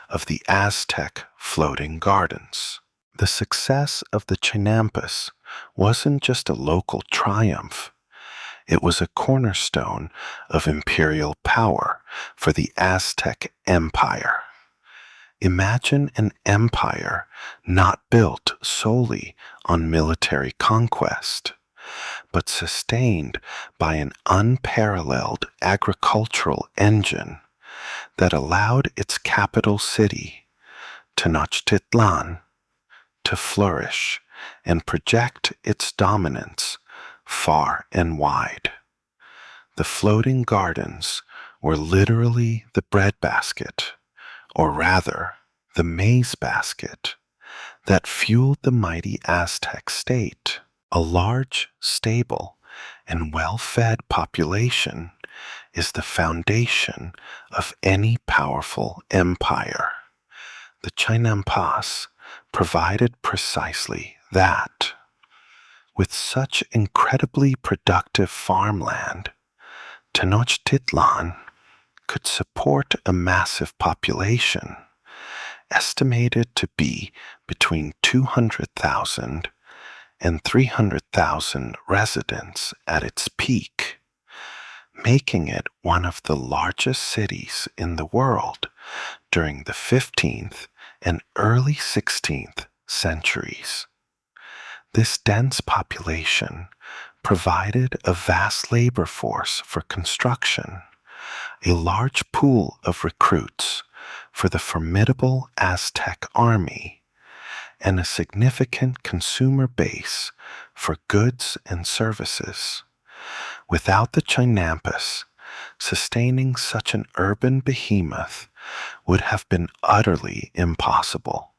of the Aztec floating gardens. The success of the Chinampas wasn't just a local triumph, it was a cornerstone of imperial power for the Aztec Empire. Imagine an empire not built solely on military conquest, but sustained by an unparalleled agricultural engine that allowed its capital city, Tenochtitlan, to flourish and project its dominance far and wide. The floating gardens were literally the breadbasket, or rather, the maize basket, that fueled the mighty Aztec state. A large, stable, and well-fed population is the foundation of any powerful empire. The Chinampas provided precisely that. With such incredibly productive farmland, Tenochtitlan could support a massive population, estimated to be between 200,000 and 300,000 residents at its peak, making it one of the largest cities in the world during the 15th and early 16th centuries. This dense population provided a vast labor force for construction, a large pool of recruits for the formidable Aztec army, and a significant consumer base for goods and services. Without the Chinampas, sustaining such an urban behemoth would have been utterly impossible.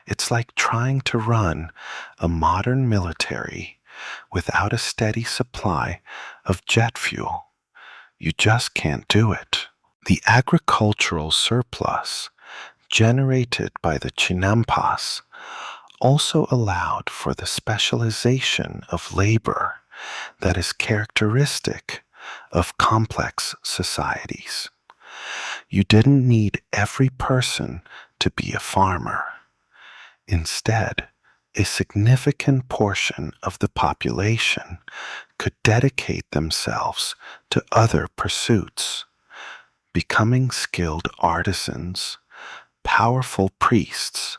It's like trying to run a modern military without a steady supply of jet fuel. You just can't do it. The agricultural surplus generated by the Chinampas also allowed for the specialization of labor that is characteristic of complex societies. You didn't need every person to be a farmer. Instead, a significant portion of the population could dedicate themselves to other pursuits, becoming skilled artisans, powerful priests,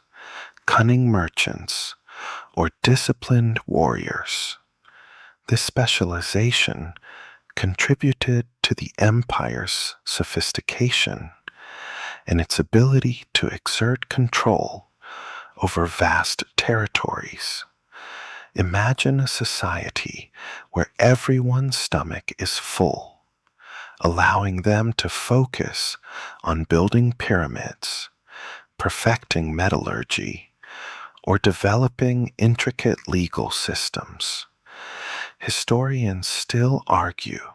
cunning merchants, or disciplined warriors. This specialization contributed to the empire's sophistication and its ability to exert control over vast territories. Imagine a society where everyone's stomach is full, allowing them to focus on building pyramids, perfecting metallurgy, or developing intricate legal systems. Historians still argue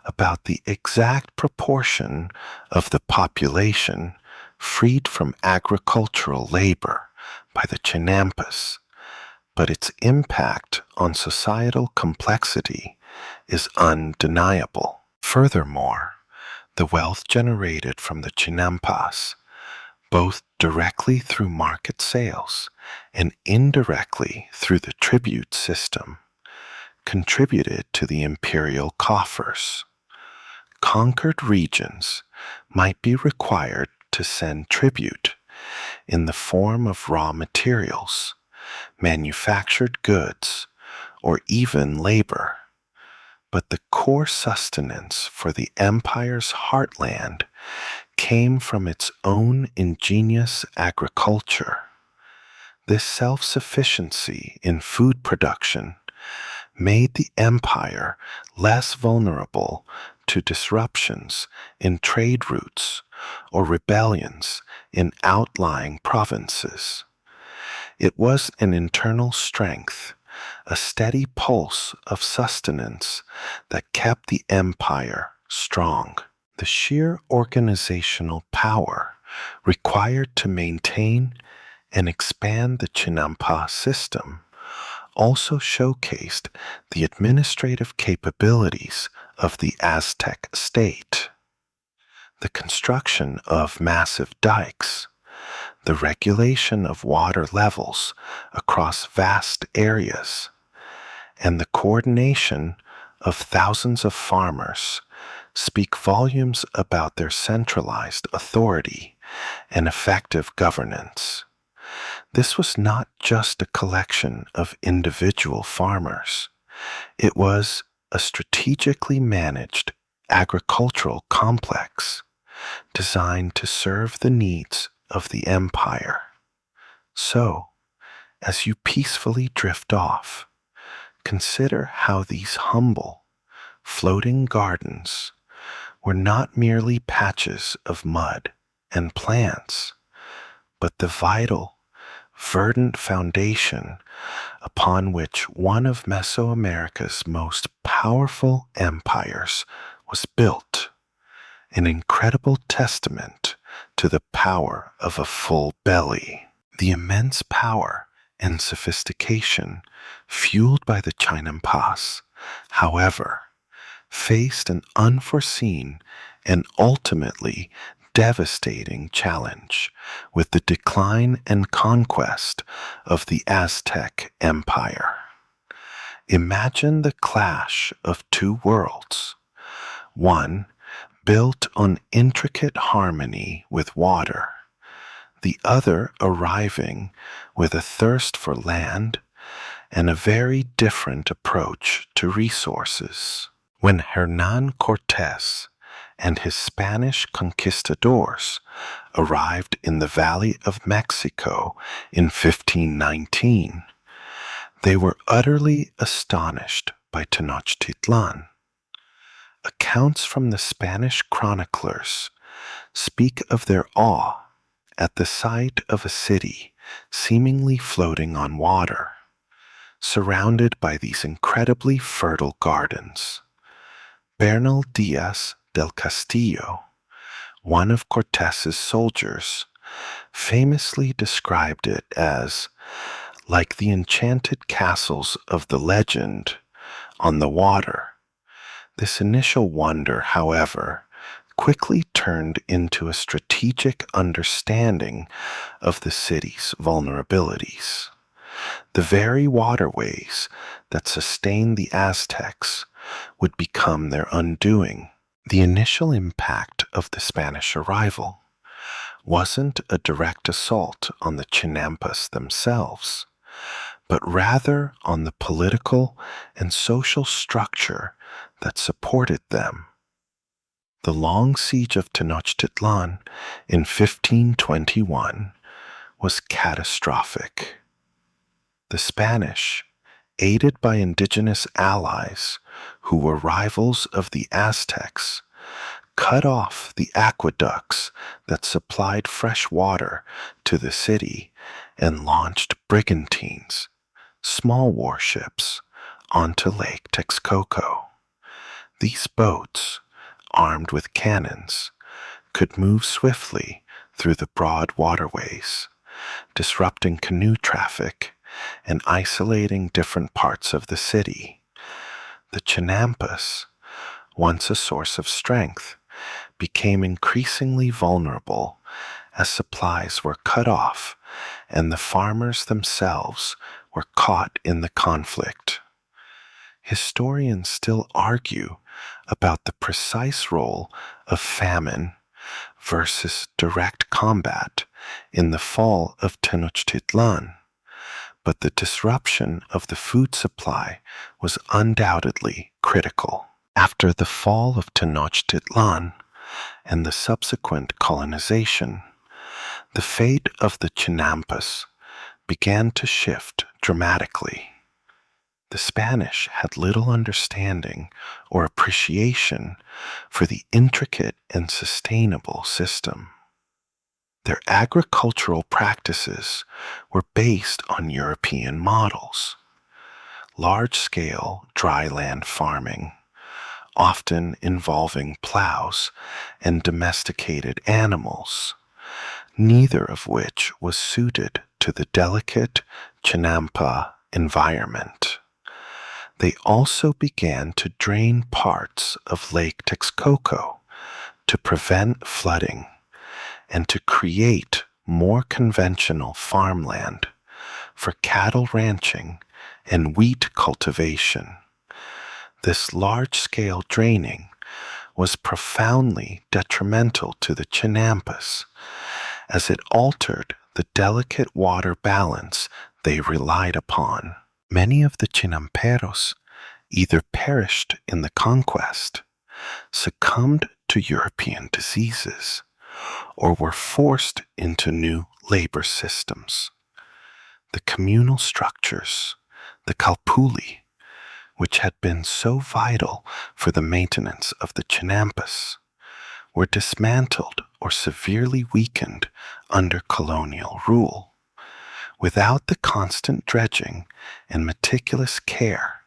about the exact proportion of the population freed from agricultural labor by the Chinampas, but its impact on societal complexity is undeniable. Furthermore, the wealth generated from the chinampas, both directly through market sales and indirectly through the tribute system, contributed to the imperial coffers. Conquered regions might be required to send tribute in the form of raw materials, manufactured goods, or even labor. But the core sustenance for the empire's heartland came from its own ingenious agriculture. This self-sufficiency in food production made the empire less vulnerable to disruptions in trade routes or rebellions in outlying provinces. It was an internal strength, a steady pulse of sustenance that kept the empire strong. The sheer organizational power required to maintain and expand the Chinampa system also showcased the administrative capabilities of the Aztec state. The construction of massive dikes, the regulation of water levels across vast areas, and the coordination of thousands of farmers speak volumes about their centralized authority and effective governance. This was not just a collection of individual farmers. It was a strategically managed agricultural complex designed to serve the needs of the empire. So, as you peacefully drift off, consider how these humble, floating gardens were not merely patches of mud and plants, but the vital, verdant foundation upon which one of Mesoamerica's most powerful empires was built, an incredible testament to the power of a full belly. The immense power and sophistication fueled by the Chinampas, however, faced an unforeseen and ultimately devastating challenge with the decline and conquest of the Aztec Empire. Imagine the clash of two worlds, one built on intricate harmony with water, the other arriving with a thirst for land and a very different approach to resources. When Hernán Cortés and his Spanish conquistadors arrived in the Valley of Mexico in 1519, they were utterly astonished by Tenochtitlan. Accounts from the Spanish chroniclers speak of their awe at the sight of a city seemingly floating on water, surrounded by these incredibly fertile gardens. Bernal Diaz del Castillo, one of Cortés's soldiers, famously described it as like the enchanted castles of the legend on the water. This initial wonder, however, quickly turned into a strategic understanding of the city's vulnerabilities. The very waterways that sustained the Aztecs would become their undoing. The initial impact of the Spanish arrival wasn't a direct assault on the Chinampas themselves, but rather on the political and social structure that supported them. The long siege of Tenochtitlan in 1521 was catastrophic. The Spanish, aided by indigenous allies who were rivals of the Aztecs, cut off the aqueducts that supplied fresh water to the city and launched brigantines, small warships, onto Lake Texcoco. These boats, armed with cannons, could move swiftly through the broad waterways, disrupting canoe traffic and isolating different parts of the city. The Chinampas, once a source of strength, became increasingly vulnerable as supplies were cut off and the farmers themselves were caught in the conflict. Historians still argue about the precise role of famine versus direct combat in the fall of Tenochtitlan, but the disruption of the food supply was undoubtedly critical. After the fall of Tenochtitlan and the subsequent colonization, the fate of the Chinampas began to shift dramatically. The Spanish had little understanding or appreciation for the intricate and sustainable system. Their agricultural practices were based on European models, large-scale dry land farming, often involving plows and domesticated animals, neither of which was suited to the delicate Chinampa environment. They also began to drain parts of Lake Texcoco to prevent flooding and to create more conventional farmland for cattle ranching and wheat cultivation. This large-scale draining was profoundly detrimental to the Chinampas, as it altered the delicate water balance they relied upon. Many of the Chinamperos either perished in the conquest, succumbed to European diseases, or were forced into new labor systems. The communal structures, the Calpuli, which had been so vital for the maintenance of the Chinampas, were dismantled or severely weakened under colonial rule. Without the constant dredging and meticulous care,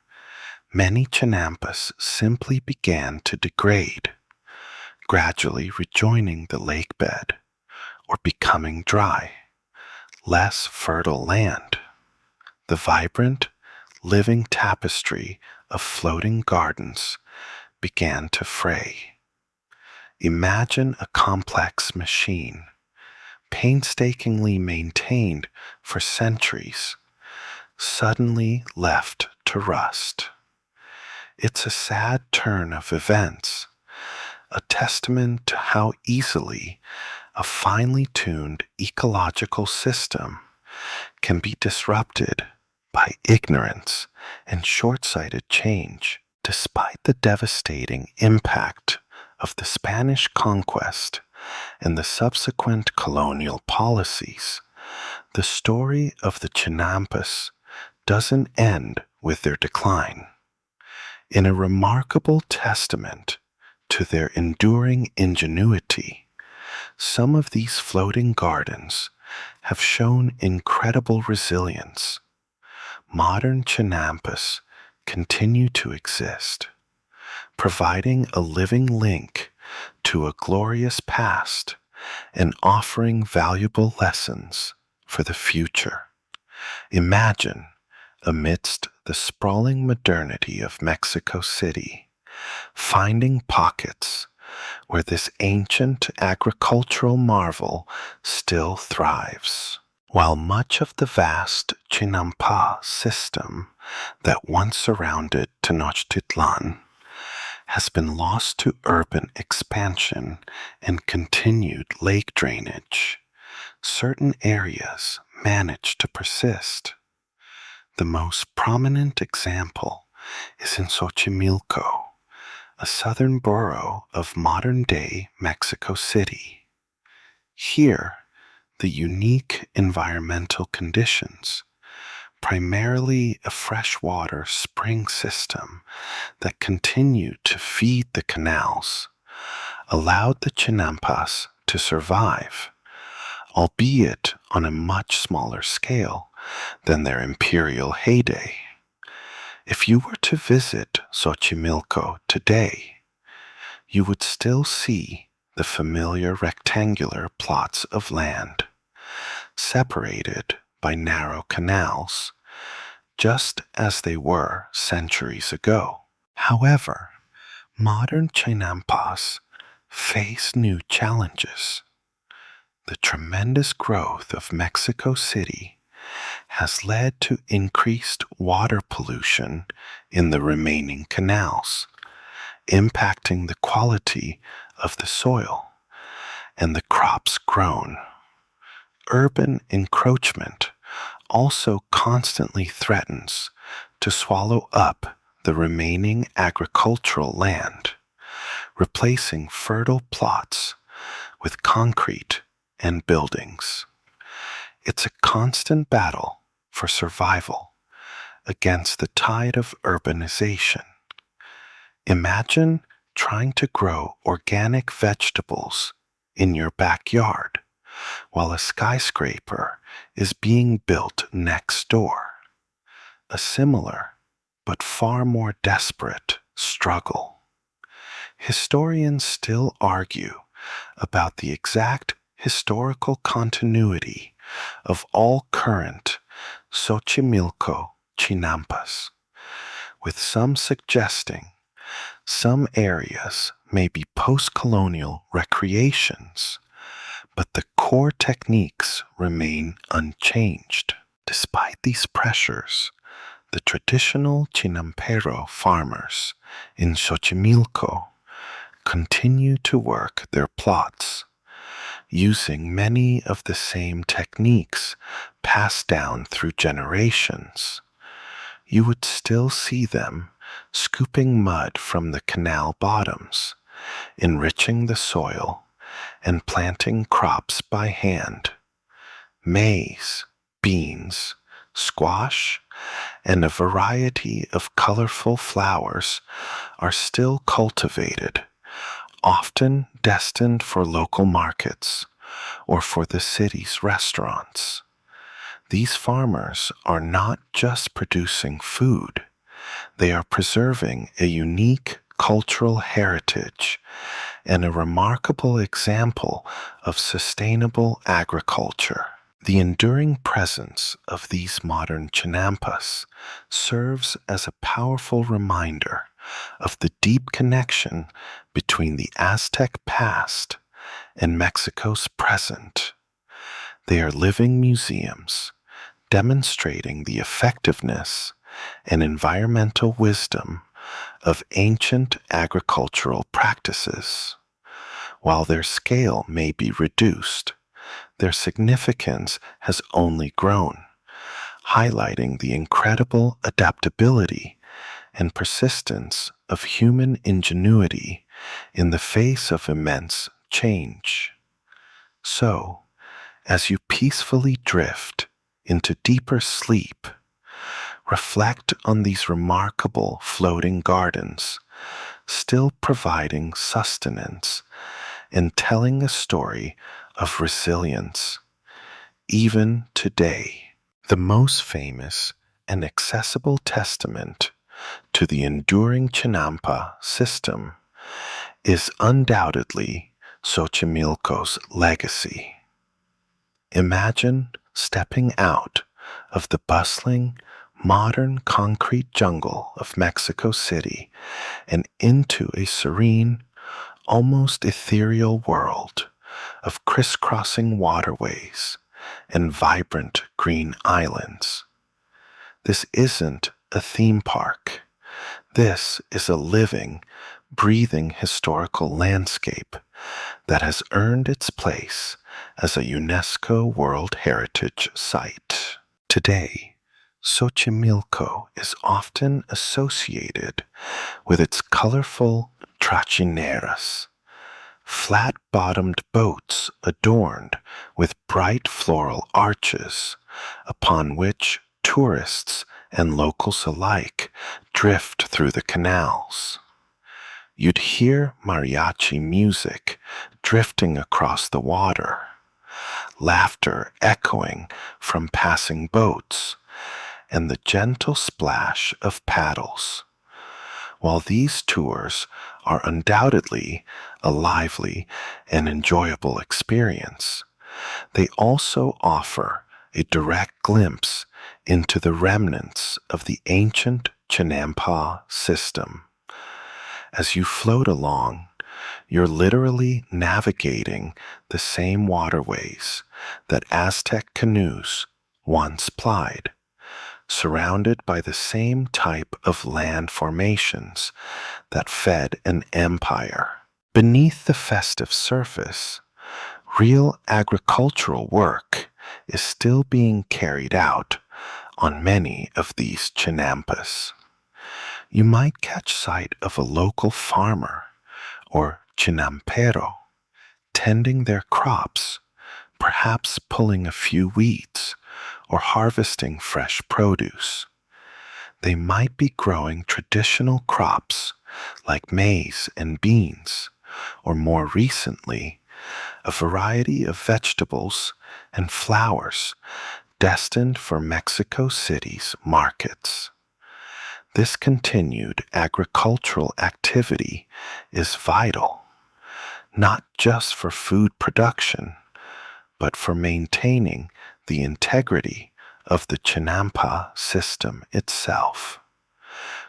many Chinampas simply began to degrade, gradually rejoining the lake bed or becoming dry, less fertile land. The vibrant, living tapestry of floating gardens began to fray. Imagine a complex machine, painstakingly maintained for centuries, suddenly left to rust. It's a sad turn of events, a testament to how easily a finely tuned ecological system can be disrupted by ignorance and short-sighted change. Despite the devastating impact of the Spanish conquest and the subsequent colonial policies, the story of the Chinampas doesn't end with their decline. In a remarkable testament to their enduring ingenuity, some of these floating gardens have shown incredible resilience. Modern Chinampas continue to exist, providing a living link to a glorious past and offering valuable lessons for the future. Imagine, amidst the sprawling modernity of Mexico City, finding pockets where this ancient agricultural marvel still thrives. While much of the vast Chinampa system that once surrounded Tenochtitlan has been lost to urban expansion and continued lake drainage, certain areas manage to persist. The most prominent example is in Xochimilco, a southern borough of modern-day Mexico City. Here, the unique environmental conditions, primarily a freshwater spring system that continued to feed the canals, allowed the Chinampas to survive, albeit on a much smaller scale than their imperial heyday. If you were to visit Xochimilco today, you would still see the familiar rectangular plots of land, separated by narrow canals, just as they were centuries ago. However, modern chinampas face new challenges. The tremendous growth of Mexico City has led to increased water pollution in the remaining canals, impacting the quality of the soil and the crops grown. Urban encroachment also constantly threatens to swallow up the remaining agricultural land, replacing fertile plots with concrete and buildings. It's a constant battle for survival against the tide of urbanization. Imagine trying to grow organic vegetables in your backyard while a skyscraper is being built next door. A similar, but far more desperate, struggle. Historians still argue about the exact historical continuity of all current Xochimilco chinampas, with some suggesting some areas may be post-colonial recreations, but the core techniques remain unchanged. Despite these pressures, the traditional chinampero farmers in Xochimilco continue to work their plots, using many of the same techniques passed down through generations. You would still see them scooping mud from the canal bottoms, enriching the soil, and planting crops by hand. Maize, beans, squash, and a variety of colorful flowers are still cultivated, often destined for local markets or for the city's restaurants. These farmers are not just producing food, they are preserving a unique cultural heritage and a remarkable example of sustainable agriculture. The enduring presence of these modern chinampas serves as a powerful reminder of the deep connection between the Aztec past and Mexico's present. They are living museums, demonstrating the effectiveness and environmental wisdom of ancient agricultural practices. While their scale may be reduced, their significance has only grown, highlighting the incredible adaptability and persistence of human ingenuity in the face of immense change. So, as you peacefully drift into deeper sleep, reflect on these remarkable floating gardens, still providing sustenance and telling a story of resilience, even today. The most famous and accessible testament to the enduring Chinampa system is undoubtedly Xochimilco's legacy. Imagine stepping out of the bustling, modern concrete jungle of Mexico City and into a serene, almost ethereal world of crisscrossing waterways and vibrant green islands. This isn't a theme park. This is a living, breathing historical landscape that has earned its place as a UNESCO World Heritage Site. Today, Xochimilco is often associated with its colorful trachineras, flat-bottomed boats adorned with bright floral arches, upon which tourists and locals alike drift through the canals. You'd hear mariachi music drifting across the water, laughter echoing from passing boats, and the gentle splash of paddles. While these tours are undoubtedly a lively and enjoyable experience, they also offer a direct glimpse into the remnants of the ancient Chinampa system. As you float along, you're literally navigating the same waterways that Aztec canoes once plied, surrounded by the same type of land formations that fed an empire. Beneath the festive surface, real agricultural work is still being carried out on many of these chinampas. You might catch sight of a local farmer or chinampero tending their crops, perhaps pulling a few weeds or harvesting fresh produce. They might be growing traditional crops like maize and beans, or more recently, a variety of vegetables and flowers destined for Mexico City's markets. This continued agricultural activity is vital, not just for food production, but for maintaining the integrity of the Chinampa system itself.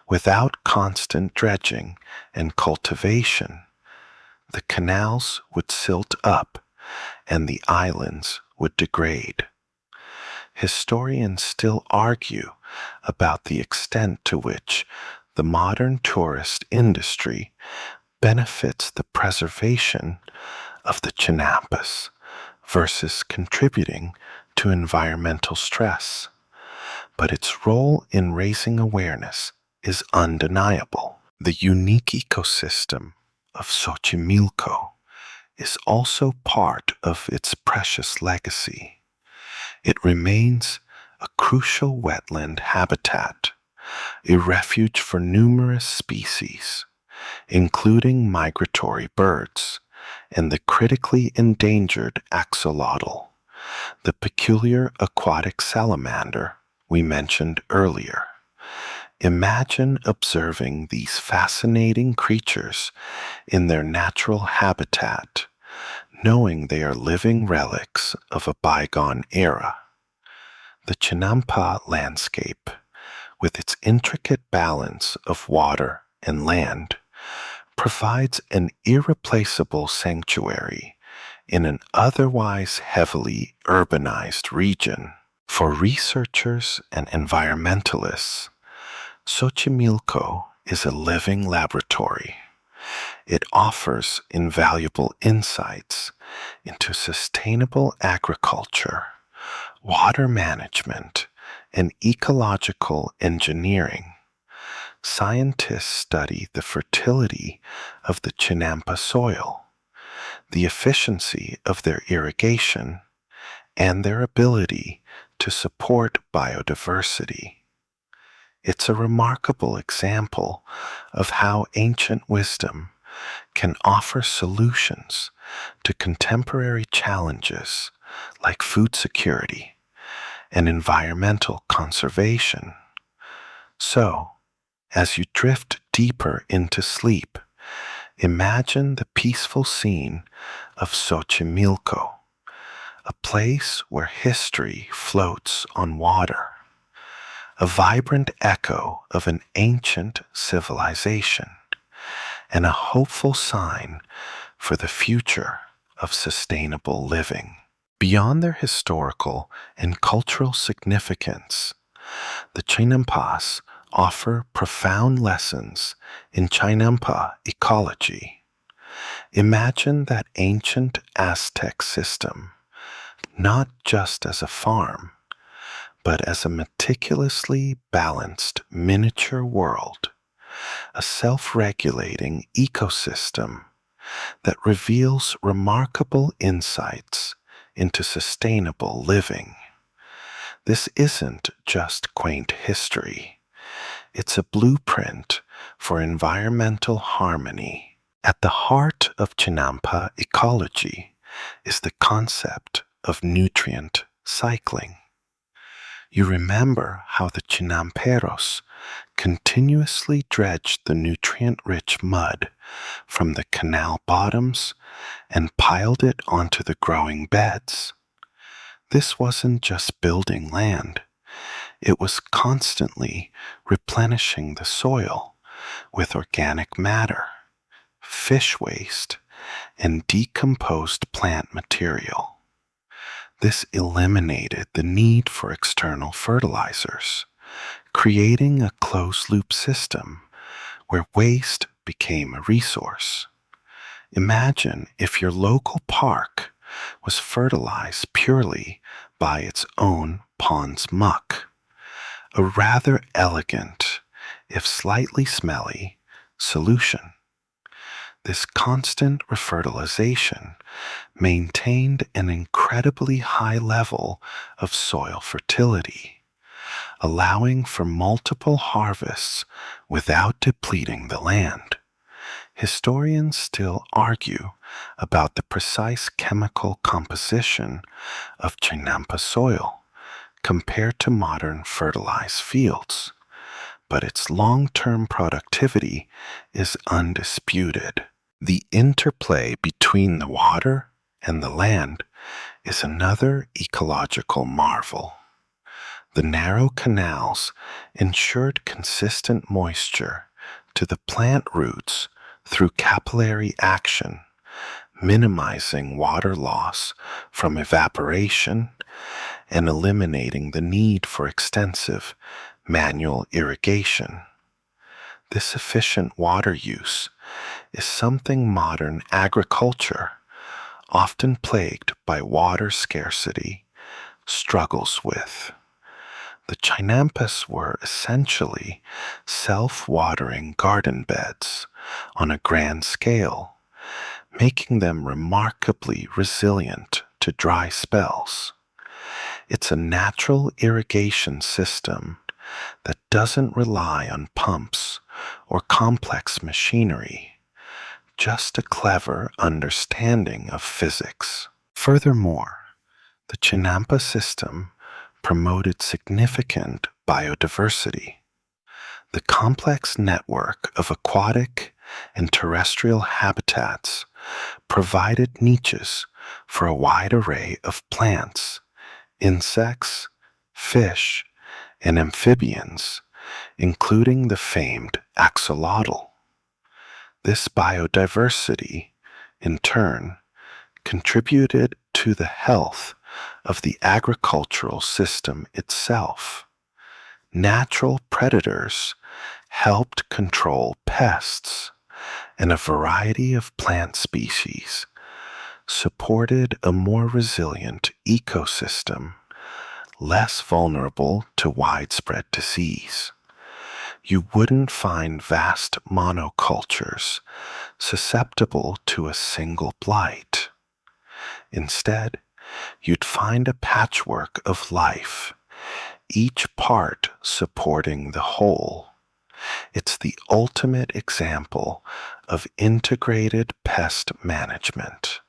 Without constant dredging and cultivation, the canals would silt up and the islands would degrade. Historians still argue about the extent to which the modern tourist industry benefits the preservation of the Chinampas versus contributing to environmental stress. But its role in raising awareness is undeniable. The unique ecosystem of Xochimilco is also part of its precious legacy. It remains a crucial wetland habitat, a refuge for numerous species, including migratory birds and the critically endangered axolotl, the peculiar aquatic salamander we mentioned earlier. Imagine observing these fascinating creatures in their natural habitat, knowing they are living relics of a bygone era. The Chinampa landscape, with its intricate balance of water and land, provides an irreplaceable sanctuary in an otherwise heavily urbanized region. For researchers and environmentalists, Xochimilco is a living laboratory. It offers invaluable insights into sustainable agriculture, water management, and ecological engineering. Scientists study the fertility of the Chinampa soil, the efficiency of their irrigation, and their ability to support biodiversity. It's a remarkable example of how ancient wisdom can offer solutions to contemporary challenges like food security and environmental conservation. So, as you drift deeper into sleep, imagine the peaceful scene of Xochimilco, a place where history floats on water, a vibrant echo of an ancient civilization, and a hopeful sign for the future of sustainable living. Beyond their historical and cultural significance, the Chinampas offer profound lessons in Chinampa ecology. Imagine that ancient Aztec system, not just as a farm, but as a meticulously balanced miniature world, a self-regulating ecosystem that reveals remarkable insights into sustainable living. This isn't just quaint history. It's a blueprint for environmental harmony. At the heart of Chinampa ecology is the concept of nutrient cycling. You remember how the Chinamperos continuously dredged the nutrient-rich mud from the canal bottoms and piled it onto the growing beds. This wasn't just building land, it was constantly replenishing the soil with organic matter, fish waste, and decomposed plant material. This eliminated the need for external fertilizers, creating a closed-loop system where waste became a resource. Imagine if your local park was fertilized purely by its own pond's muck, a rather elegant, if slightly smelly, solution. This constant refertilization maintained an incredibly high level of soil fertility, allowing for multiple harvests without depleting the land. Historians still argue about the precise chemical composition of Chinampa soil compared to modern fertilized fields, but its long-term productivity is undisputed. The interplay between the water and the land is another ecological marvel. The narrow canals ensured consistent moisture to the plant roots through capillary action, minimizing water loss from evaporation and eliminating the need for extensive manual irrigation. This efficient water use is something modern agriculture, often plagued by water scarcity, struggles with. The Chinampas were essentially self-watering garden beds on a grand scale, making them remarkably resilient to dry spells. It's a natural irrigation system that doesn't rely on pumps or complex machinery, just a clever understanding of physics. Furthermore, the Chinampa system promoted significant biodiversity. The complex network of aquatic and terrestrial habitats provided niches for a wide array of plants, insects, fish, and amphibians, including the famed axolotl. This biodiversity, in turn, contributed to the health of the agricultural system itself. Natural predators helped control pests, and a variety of plant species supported a more resilient ecosystem, less vulnerable to widespread disease. You wouldn't find vast monocultures susceptible to a single blight. Instead, you'd find a patchwork of life, each part supporting the whole. It's the ultimate example of integrated pest management,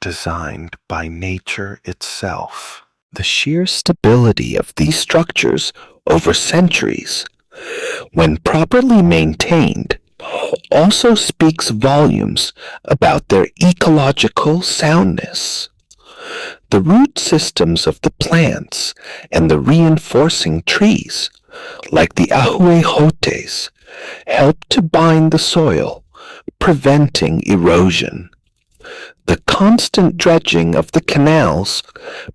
designed by nature itself. The sheer stability of these structures over centuries, when properly maintained, also speaks volumes about their ecological soundness. The root systems of the plants and the reinforcing trees, like the ahuejotes, help to bind the soil, preventing erosion. The constant dredging of the canals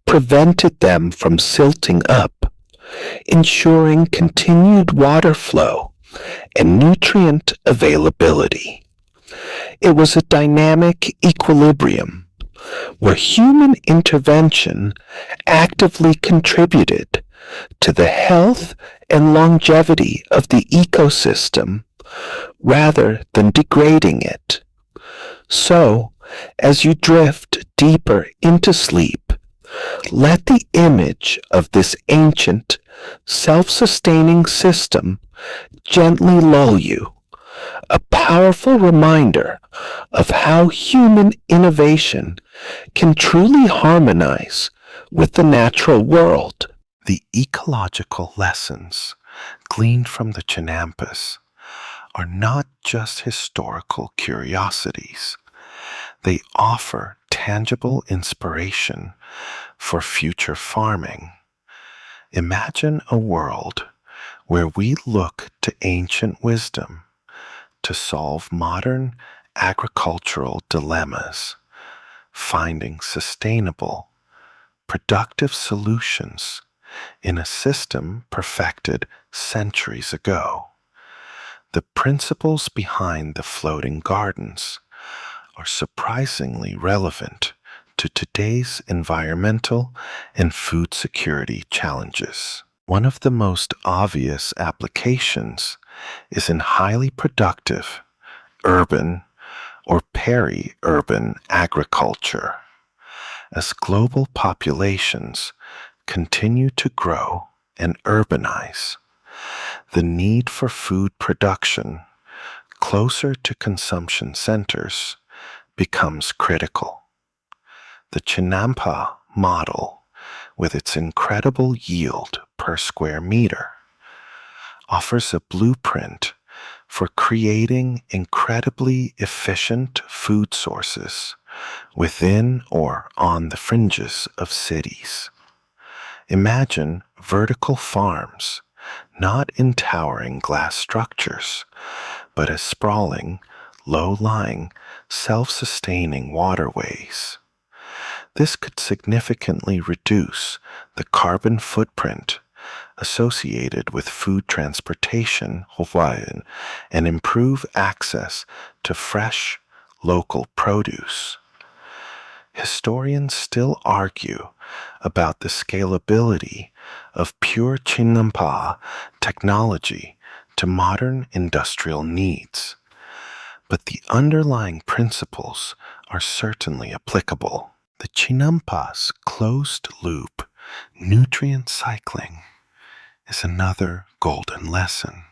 prevented them from silting up, ensuring continued water flow and nutrient availability. It was a dynamic equilibrium where human intervention actively contributed to the health and longevity of the ecosystem rather than degrading it. So, as you drift deeper into sleep, let the image of this ancient, self-sustaining system gently lull you, a powerful reminder of how human innovation can truly harmonize with the natural world. The ecological lessons gleaned from the Chinampas are not just historical curiosities. They offer tangible inspiration for future farming. Imagine a world where we look to ancient wisdom to solve modern agricultural dilemmas, finding sustainable, productive solutions in a system perfected centuries ago. The principles behind the floating gardens are surprisingly relevant to today's environmental and food security challenges. One of the most obvious applications is in highly productive urban or peri-urban agriculture. As global populations continue to grow and urbanize, the need for food production closer to consumption centers becomes critical. The Chinampa model, with its incredible yield per square meter, offers a blueprint for creating incredibly efficient food sources within or on the fringes of cities. Imagine vertical farms, not in towering glass structures, but as sprawling, low-lying, self-sustaining waterways. This could significantly reduce the carbon footprint associated with food transportation and improve access to fresh, local produce. Historians still argue about the scalability of pure Chinampa technology to modern industrial needs, but the underlying principles are certainly applicable. The Chinampa's closed-loop nutrient cycling is another golden lesson.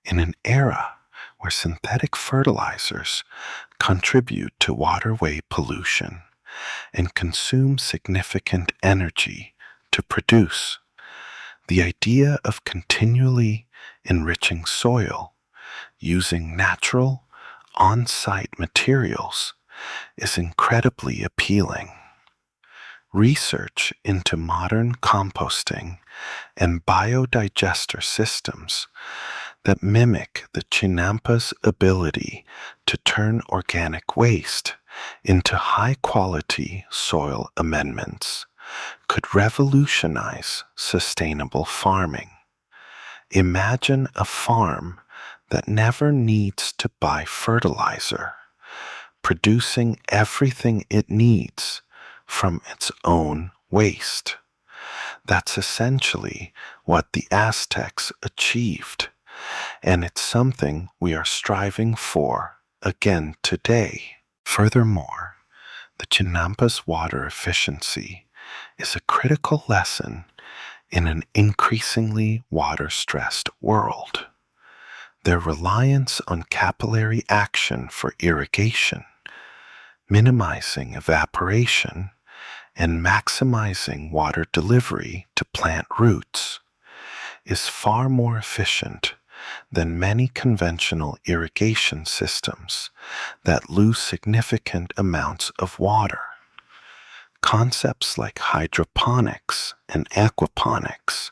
In an era where synthetic fertilizers contribute to waterway pollution and consume significant energy to produce, the idea of continually enriching soil using natural, on-site materials is incredibly appealing. Research into modern composting and biodigester systems that mimic the Chinampa's ability to turn organic waste into high-quality soil amendments could revolutionize sustainable farming. Imagine a farm that never needs to buy fertilizer, producing everything it needs from its own waste. That's essentially what the Aztecs achieved, and it's something we are striving for again today. Furthermore, the Chinampa's water efficiency is a critical lesson in an increasingly water-stressed world. Their reliance on capillary action for irrigation, minimizing evaporation, and maximizing water delivery to plant roots is far more efficient than many conventional irrigation systems that lose significant amounts of water. Concepts like hydroponics and aquaponics,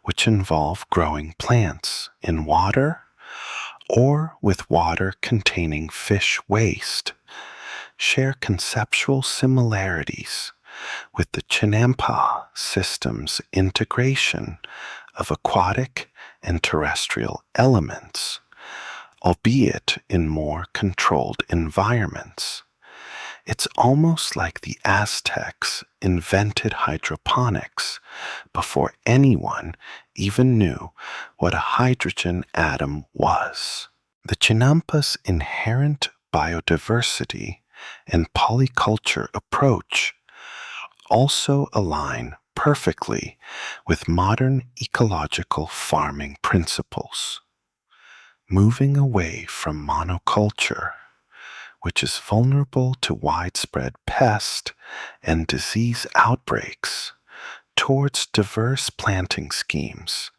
which involve growing plants in water or with water containing fish waste, share conceptual similarities with the Chinampa system's integration of aquatic and terrestrial elements, albeit in more controlled environments. It's almost like the Aztecs invented hydroponics before anyone even knew what a hydrogen atom was. The Chinampa's inherent biodiversity and polyculture approach also align perfectly with modern ecological farming principles. Moving away from monoculture, which is vulnerable to widespread pest and disease outbreaks, towards diverse planting schemes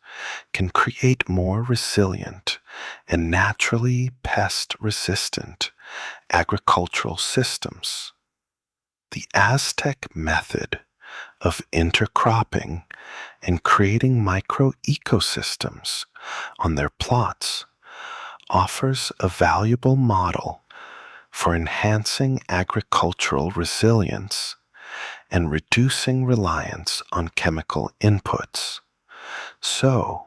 can create more resilient and naturally pest-resistant agricultural systems. The Aztec method of intercropping and creating micro-ecosystems on their plots offers a valuable model for enhancing agricultural resilience and reducing reliance on chemical inputs. So,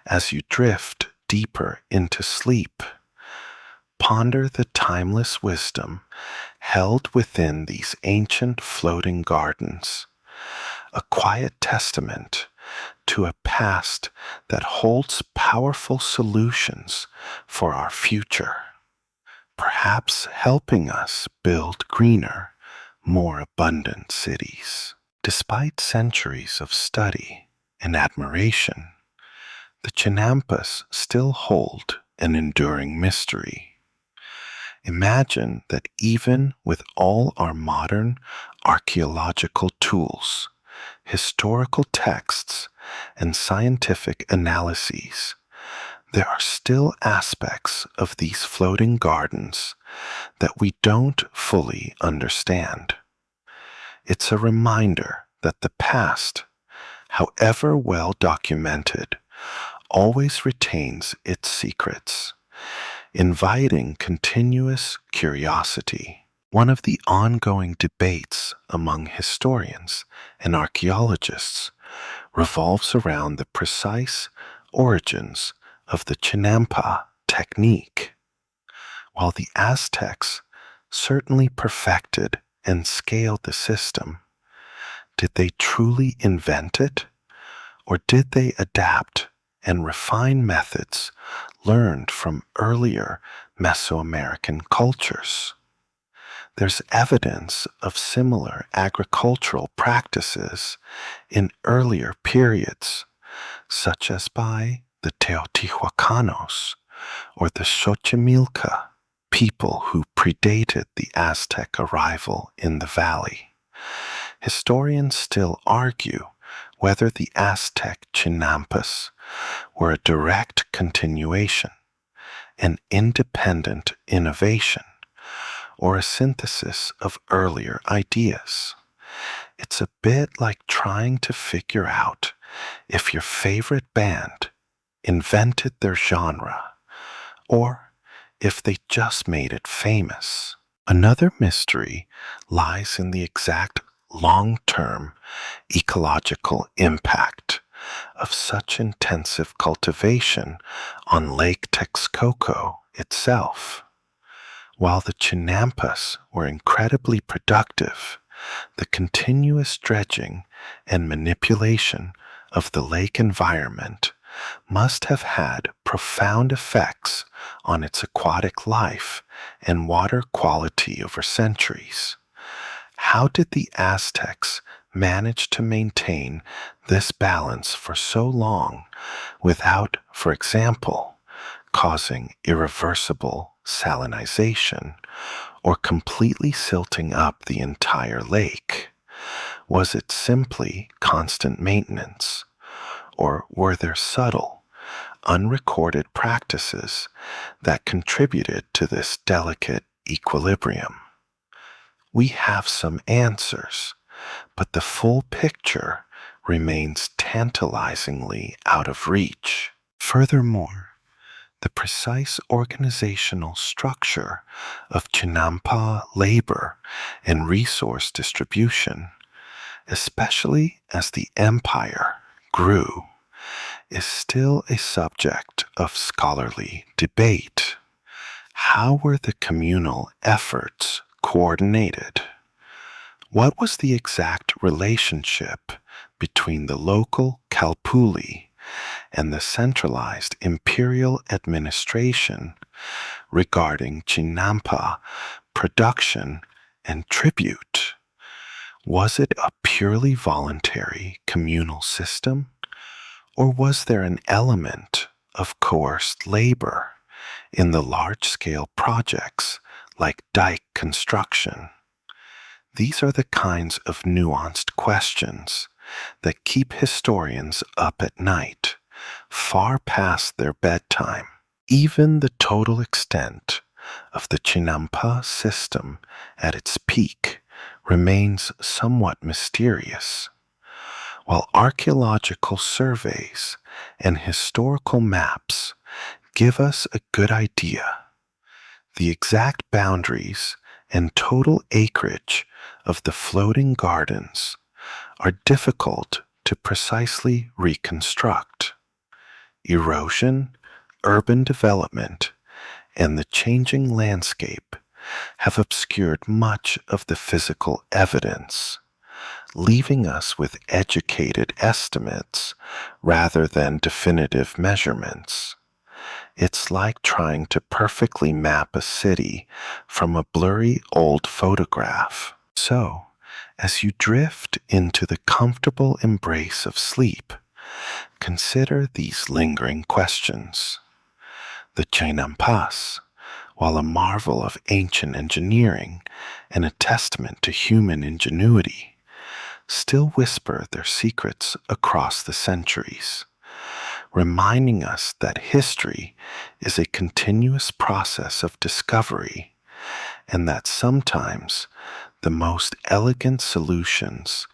as you drift deeper into sleep, ponder the timeless wisdom held within these ancient floating gardens, a quiet testament to a past that holds powerful solutions for our future, perhaps helping us build greener, more abundant cities. Despite centuries of study and admiration, the Chinampas still hold an enduring mystery. Imagine that even with all our modern archaeological tools, historical texts, and scientific analyses, there are still aspects of these floating gardens that we don't fully understand. It's a reminder that the past, however well documented, always retains its secrets, inviting continuous curiosity. One of the ongoing debates among historians and archaeologists revolves around the precise origins of the Chinampa technique. While the Aztecs certainly perfected and scaled the system, did they truly invent it, or did they adapt and refine methods learned from earlier Mesoamerican cultures? There's evidence of similar agricultural practices in earlier periods, such as by the Teotihuacanos or the Xochimilca, people who predated the Aztec arrival in the valley. Historians still argue whether the Aztec Chinampas were a direct continuation, an independent innovation, or a synthesis of earlier ideas. It's a bit like trying to figure out if your favorite band invented their genre, or if they just made it famous. Another mystery lies in the exact long-term ecological impact of such intensive cultivation on Lake Texcoco itself. While the Chinampas were incredibly productive, the continuous dredging and manipulation of the lake environment must have had profound effects on its aquatic life and water quality over centuries. How did the Aztecs manage to maintain this balance for so long without, for example, causing irreversible salinization or completely silting up the entire lake? Was it simply constant maintenance, or were there subtle, unrecorded practices that contributed to this delicate equilibrium? We have some answers, but the full picture remains tantalizingly out of reach. Furthermore, the precise organizational structure of Chinampa labor and resource distribution, especially as the empire grew, is still a subject of scholarly debate. How were the communal efforts coordinated? What was the exact relationship between the local Kalpuli and the centralized imperial administration regarding Chinampa production and tribute? Was it a purely voluntary communal system, or was there an element of coerced labor in the large-scale projects like dike construction? These are the kinds of nuanced questions that keep historians up at night, far past their bedtime. Even the total extent of the Chinampa system at its peak remains somewhat mysterious, while archaeological surveys and historical maps give us a good idea. The exact boundaries and total acreage of the floating gardens are difficult to precisely reconstruct. Erosion, urban development, and the changing landscape have obscured much of the physical evidence, leaving us with educated estimates rather than definitive measurements. It's like trying to perfectly map a city from a blurry old photograph. So, as you drift into the comfortable embrace of sleep, consider these lingering questions. The Chinampas, while a marvel of ancient engineering and a testament to human ingenuity, still whisper their secrets across the centuries, reminding us that history is a continuous process of discovery and that sometimes the most elegant solutions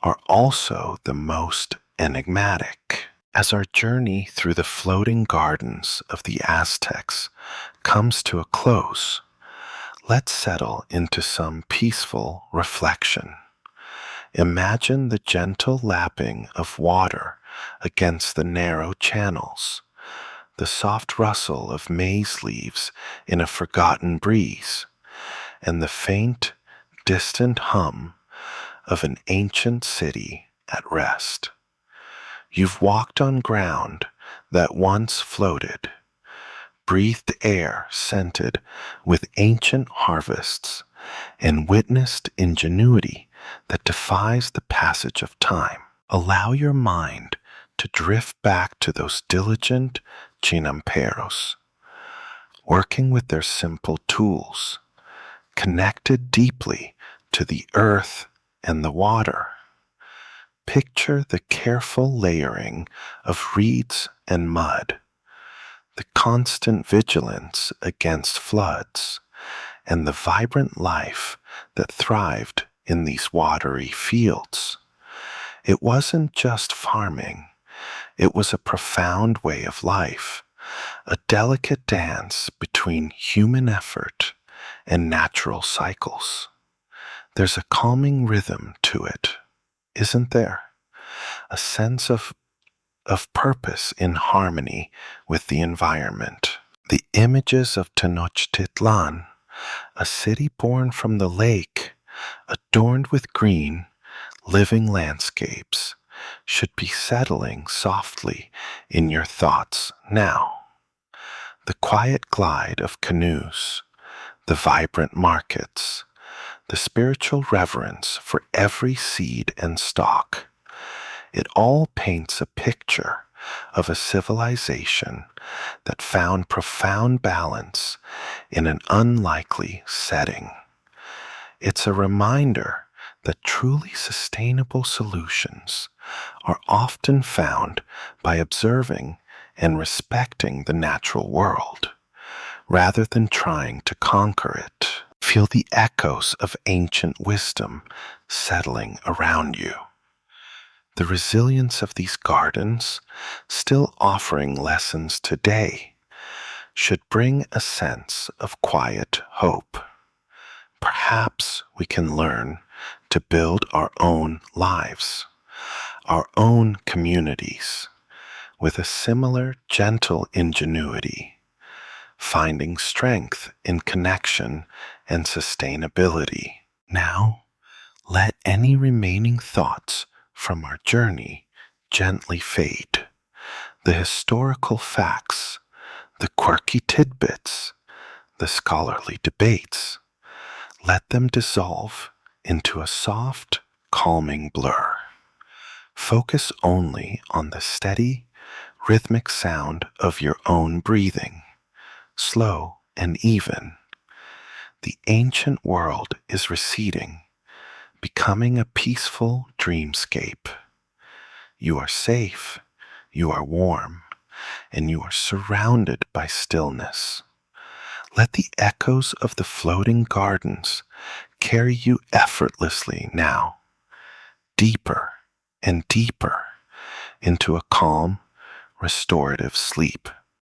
are also the most enigmatic. As our journey through the floating gardens of the Aztecs comes to a close, let's settle into some peaceful reflection. Imagine the gentle lapping of water against the narrow channels, the soft rustle of maize leaves in a forgotten breeze, and the faint, distant hum of an ancient city at rest. You've walked on ground that once floated, breathed air scented with ancient harvests, and witnessed ingenuity that defies the passage of time. Allow your mind to drift back to those diligent chinamperos, working with their simple tools, connected deeply to the earth and the water. Picture the careful layering of reeds and mud, the constant vigilance against floods, and the vibrant life that thrived in these watery fields. It wasn't just farming, it was a profound way of life, a delicate dance between human effort and natural cycles. There's a calming rhythm to it, isn't there? A sense of purpose in harmony with the environment. The images of Tenochtitlan, a city born from the lake, adorned with green, living landscapes, should be settling softly in your thoughts now. The quiet glide of canoes, the vibrant markets, the spiritual reverence for every seed and stalk. It all paints a picture of a civilization that found profound balance in an unlikely setting. It's a reminder that truly sustainable solutions are often found by observing and respecting the natural world, rather than trying to conquer it. Feel the echoes of ancient wisdom settling around you. The resilience of these gardens, still offering lessons today, should bring a sense of quiet hope. Perhaps we can learn to build our own lives, our own communities, with a similar gentle ingenuity, finding strength in connection and sustainability. Now, let any remaining thoughts from our journey gently fade. The historical facts, the quirky tidbits, the scholarly debates, let them dissolve into a soft, calming blur. Focus only on the steady, rhythmic sound of your own breathing, slow and even. The ancient world is receding, becoming a peaceful dreamscape. You are safe, you are warm, and you are surrounded by stillness. Let the echoes of the floating gardens carry you effortlessly now, deeper and deeper into a calm, restorative sleep.